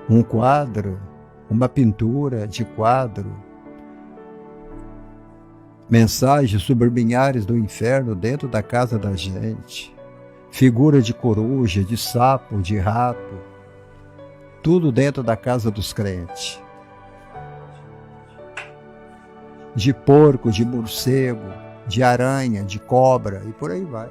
Um quadro, uma pintura de quadro, mensagens subliminares do inferno dentro da casa da gente, figura de coruja, de sapo, de rato, tudo dentro da casa dos crentes, de porco, de morcego, de aranha, de cobra e por aí vai.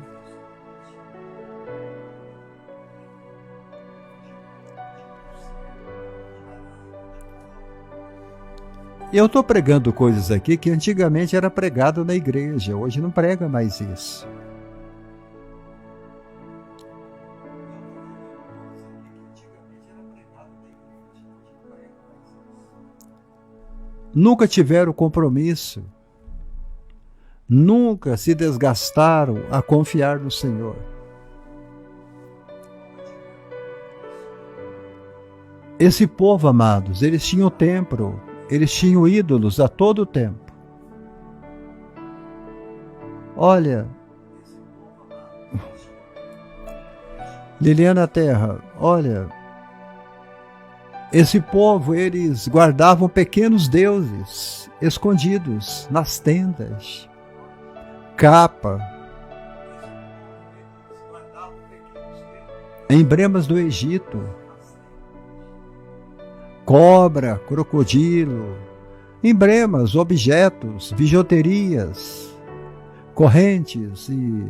Eu estou pregando coisas aqui que antigamente era pregado na igreja, hoje não prega mais isso. Nunca tiveram compromisso, nunca se desgastaram a confiar no Senhor. Esse povo, amados, eles tinham templo. Eles tinham ídolos a todo tempo. Olha, Liliana Terra, olha, esse povo, eles guardavam pequenos deuses escondidos nas tendas, capa, emblemas do Egito, cobra, crocodilo, emblemas, objetos, bijuterias, correntes, e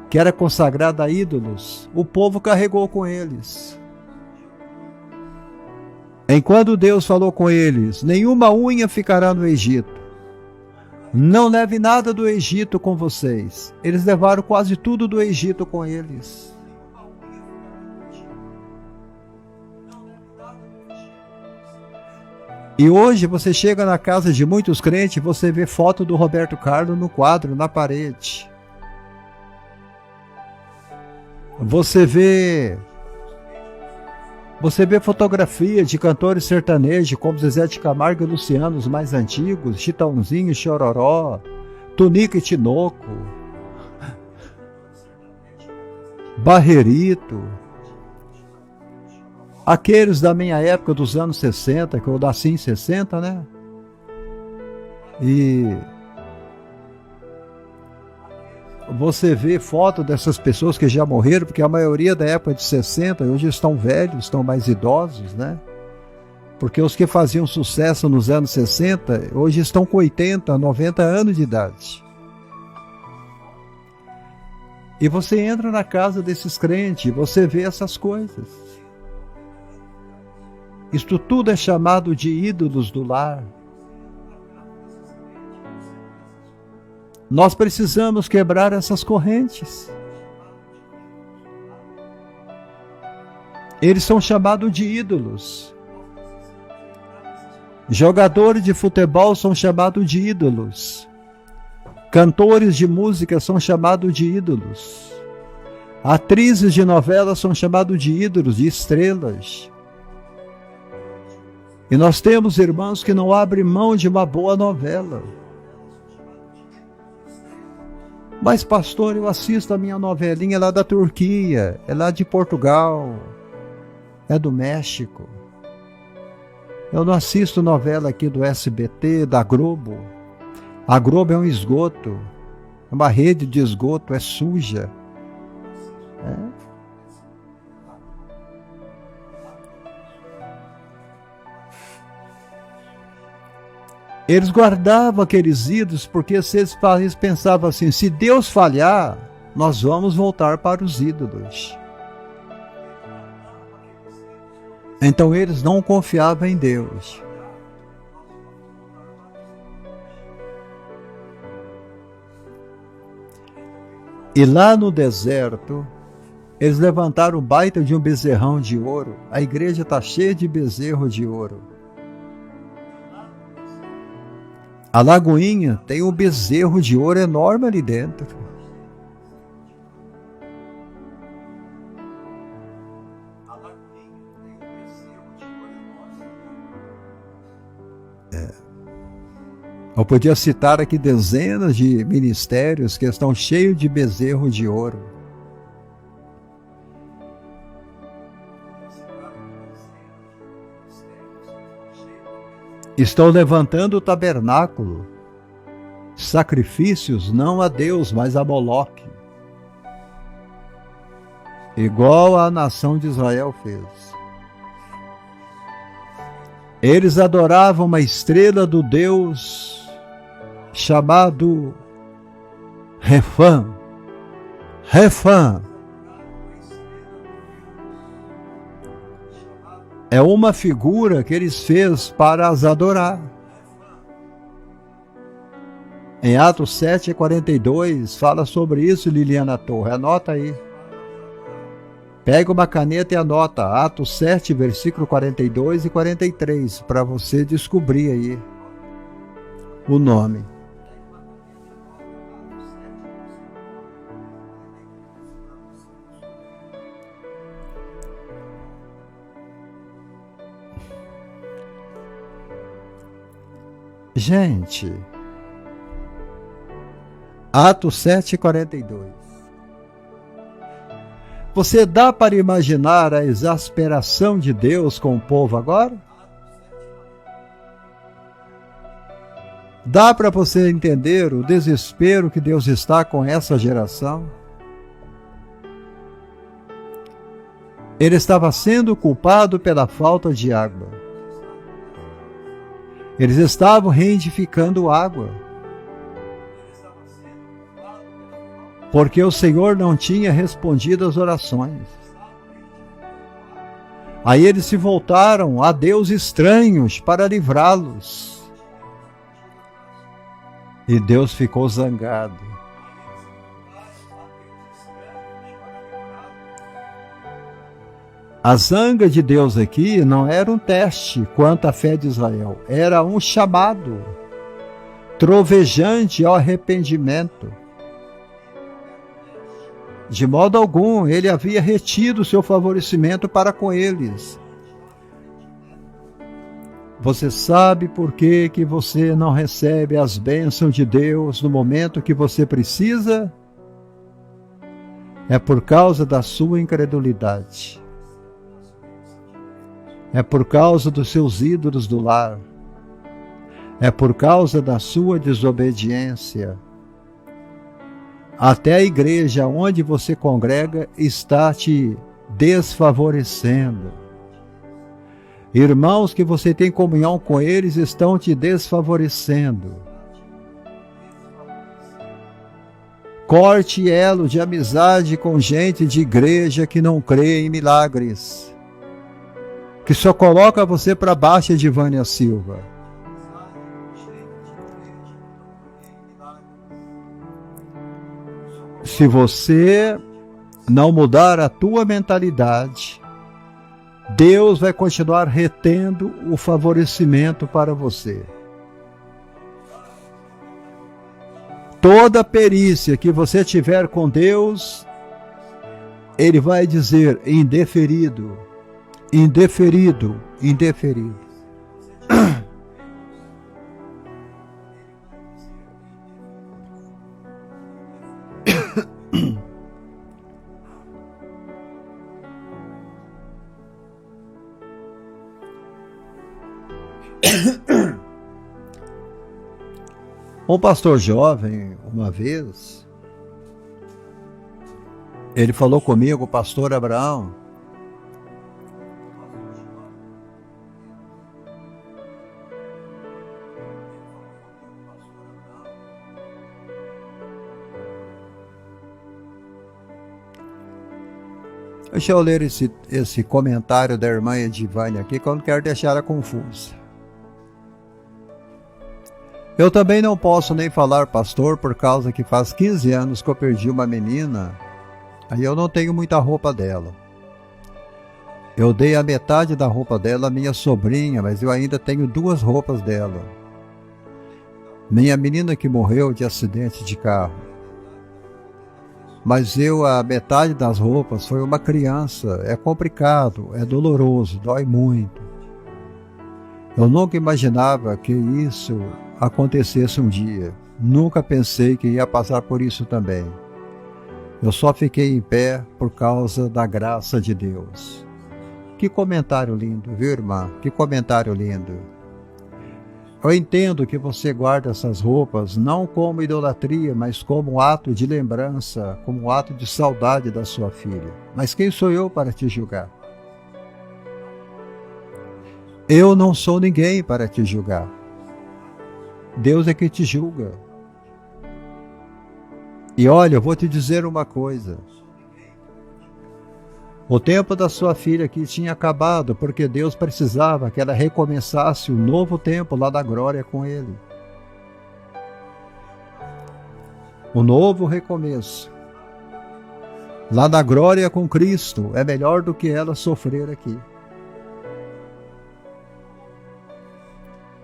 que era consagrada a ídolos, o povo carregou com eles. Enquanto Deus falou com eles, nenhuma unha ficará no Egito. Não leve nada do Egito com vocês. Eles levaram quase tudo do Egito com eles. E hoje você chega na casa de muitos crentes e você vê foto do Roberto Carlos no quadro, na parede. Você vê fotografia de cantores sertanejos como Zezé de Camargo e Luciano, os mais antigos, Chitãozinho, Chororó, Tunico e Tinoco, Barrerito. Aqueles da minha época, dos anos 60, que eu nasci em 60, né? E você vê foto dessas pessoas que já morreram, porque a maioria da época de 60, hoje estão velhos, estão mais idosos, né? Porque os que faziam sucesso nos anos 60, hoje estão com 80, 90 anos de idade. E você entra na casa desses crentes, e você vê essas coisas. Isto tudo é chamado de ídolos do lar. Nós precisamos quebrar essas correntes. Eles são chamados de ídolos. Jogadores de futebol são chamados de ídolos. Cantores de música são chamados de ídolos. Atrizes de novela são chamados de ídolos, de estrelas. E nós temos irmãos que não abrem mão de uma boa novela. Mas, pastor, eu assisto a minha novelinha lá da Turquia, é lá de Portugal, é do México. Eu não assisto novela aqui do SBT, da Globo. A Globo é um esgoto, é uma rede de esgoto, é suja. Eles guardavam aqueles ídolos porque eles pensavam assim, se Deus falhar, nós vamos voltar para os ídolos. Então eles não confiavam em Deus. E lá no deserto, eles levantaram o baita de um bezerrão de ouro. A igreja está cheia de bezerro de ouro. A Lagoinha tem um bezerro de ouro enorme ali dentro. Eu podia citar aqui dezenas de ministérios que estão cheios de bezerro de ouro. Estão levantando o tabernáculo, sacrifícios não a Deus, mas a Moloque, igual a nação de Israel fez. Eles adoravam uma estrela do Deus chamado Refã. Refã é uma figura que eles fez para as adorar. Em Atos 7:42 fala sobre isso, Liliana Torre. Anota aí. Pega uma caneta e anota. Atos 7, versículo 42 e 43, para você descobrir aí o nome. Gente, Atos 7:42. Você dá para imaginar a exasperação de Deus com o povo agora? Dá para você entender o desespero que Deus está com essa geração? Ele estava sendo culpado pela falta de água. Eles estavam reedificando água. Porque o Senhor não tinha respondido às orações. Aí eles se voltaram a Deus estranhos para livrá-los. E Deus ficou zangado. A zanga de Deus aqui não era um teste quanto à fé de Israel, era um chamado trovejante ao arrependimento. De modo algum, ele havia retido seu favorecimento para com eles. Você sabe por que você não recebe as bênçãos de Deus no momento que você precisa? É por causa da sua incredulidade. É por causa dos seus ídolos do lar. É por causa da sua desobediência. Até a igreja onde você congrega está te desfavorecendo. Irmãos que você tem comunhão com eles estão te desfavorecendo. Corte elo de amizade com gente de igreja que não crê em milagres, que só coloca você para baixo de Vânia Silva. Se você não mudar a tua mentalidade, Deus vai continuar retendo o favorecimento para você. Toda perícia que você tiver com Deus, Ele vai dizer indeferido, indeferido, indeferido. Um pastor jovem, uma vez, ele falou comigo, o pastor Abraão, deixa eu ler esse comentário da irmã Edivânia aqui, que eu não quero deixar ela confusa. Eu também não posso nem falar, pastor, por causa que faz 15 anos que eu perdi uma menina, aí eu não tenho muita roupa dela. Eu dei a metade da roupa dela à minha sobrinha, mas eu ainda tenho 2 roupas dela. Minha menina que morreu de acidente de carro. Mas a metade das roupas foi uma criança, é complicado, é doloroso, dói muito. Eu nunca imaginava que isso acontecesse um dia. Nunca pensei que ia passar por isso também. Eu só fiquei em pé por causa da graça de Deus. Que comentário lindo, viu, irmã? Que comentário lindo. Eu entendo que você guarda essas roupas não como idolatria, mas como um ato de lembrança, como um ato de saudade da sua filha. Mas quem sou eu para te julgar? Eu não sou ninguém para te julgar. Deus é que te julga. E olha, eu vou te dizer uma coisa. O tempo da sua filha aqui tinha acabado, porque Deus precisava que ela recomeçasse um novo tempo lá da glória com Ele. Um novo recomeço. Lá da glória com Cristo é melhor do que ela sofrer aqui.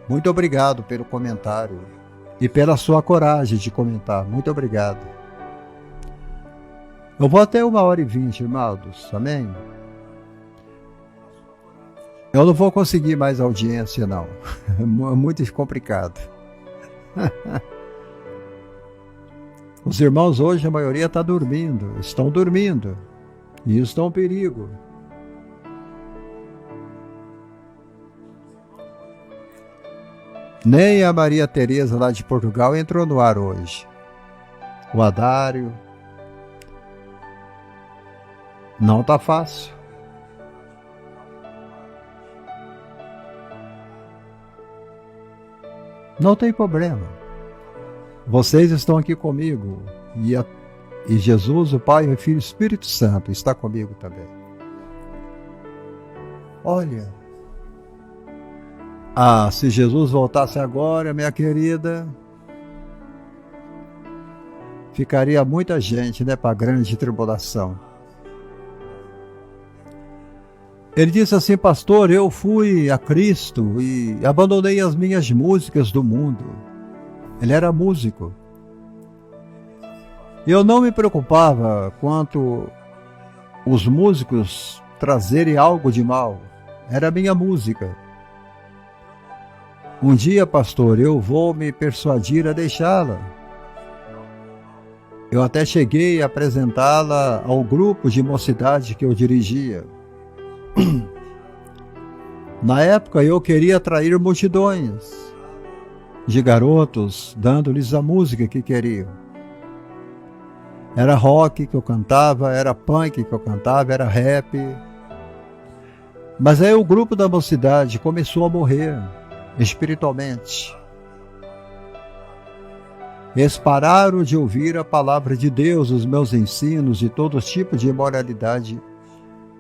Muito obrigado pelo comentário e pela sua coragem de comentar. Muito obrigado. Eu vou até 1h20, irmãos. Amém? Eu não vou conseguir mais audiência, não. É muito complicado. Os irmãos hoje, a maioria está dormindo. Estão dormindo. E isso é um perigo. Nem a Maria Tereza lá de Portugal entrou no ar hoje. O Adário. Não está fácil. Não tem problema. Vocês estão aqui comigo. E Jesus, o Pai, o Filho e o Espírito Santo está comigo também. Olha. Se Jesus voltasse agora, minha querida, ficaria muita gente, para a grande tribulação. Ele disse assim, pastor, eu fui a Cristo e abandonei as minhas músicas do mundo. Ele era músico. Eu não me preocupava quanto os músicos trazerem algo de mal. Era a minha música. Um dia, pastor, eu vou me persuadir a deixá-la. Eu até cheguei a apresentá-la ao grupo de mocidade que eu dirigia. Na época, eu queria atrair multidões de garotos, dando-lhes a música que queriam. Era rock que eu cantava, era punk que eu cantava, era rap. Mas aí o grupo da mocidade começou a morrer espiritualmente. Eles pararam de ouvir a palavra de Deus, os meus ensinos e todo tipo de imoralidade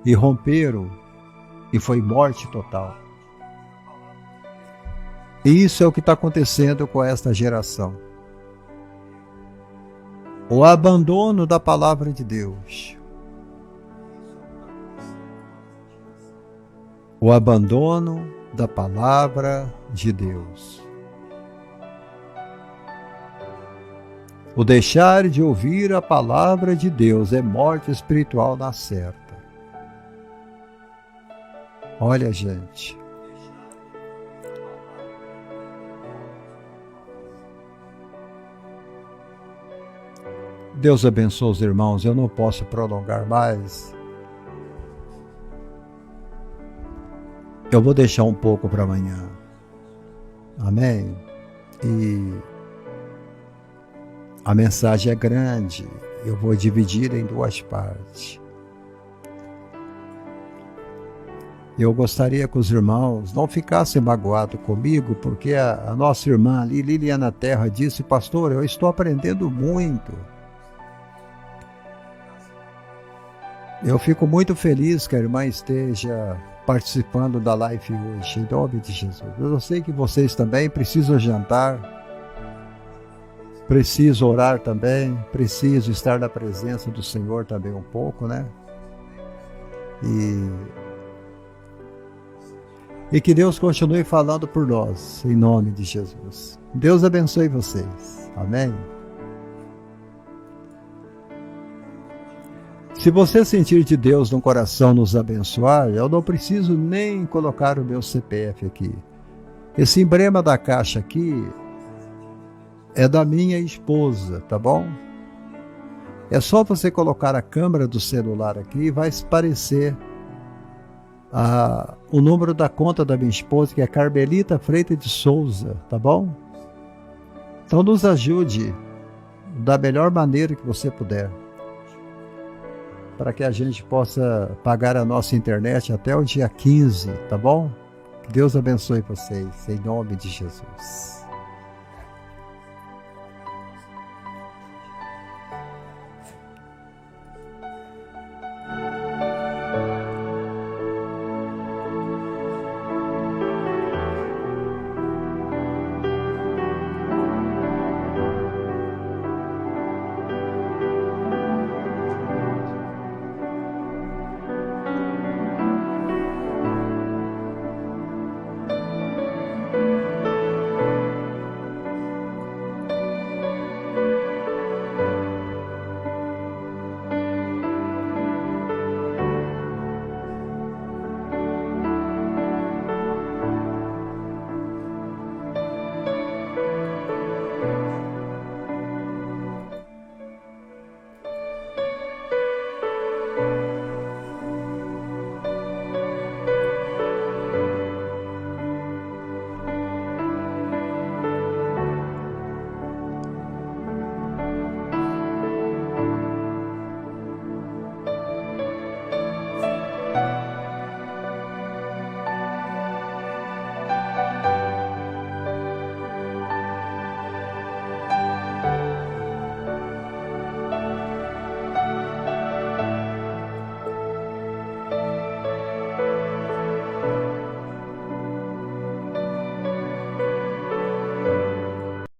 e romperam, e foi morte total. E isso é o que está acontecendo com esta geração. O abandono da palavra de Deus. O abandono da palavra de Deus. O deixar de ouvir a palavra de Deus é morte espiritual na certa. Olha, gente, Deus abençoe os irmãos. Eu não posso prolongar mais. Eu vou deixar um pouco para amanhã. Amém? E a mensagem é grande. Eu vou dividir em duas partes. Eu gostaria que os irmãos não ficassem magoados comigo, porque a nossa irmã ali, Liliana Terra, disse: pastor, eu estou aprendendo muito. Eu fico muito feliz que a irmã esteja participando da live hoje, em nome de Jesus. Eu sei que vocês também precisam jantar, precisam orar também, precisam estar na presença do Senhor também um pouco, né? E que Deus continue falando por nós, em nome de Jesus. Deus abençoe vocês. Amém? Se você sentir de Deus no coração nos abençoar, eu não preciso nem colocar o meu CPF aqui. Esse emblema da caixa aqui é da minha esposa, tá bom? É só você colocar a câmera do celular aqui e vai aparecer o número da conta da minha esposa, que é Carmelita Freitas de Souza, tá bom? Então nos ajude da melhor maneira que você puder, para que a gente possa pagar a nossa internet até o dia 15, tá bom? Que Deus abençoe vocês, em nome de Jesus.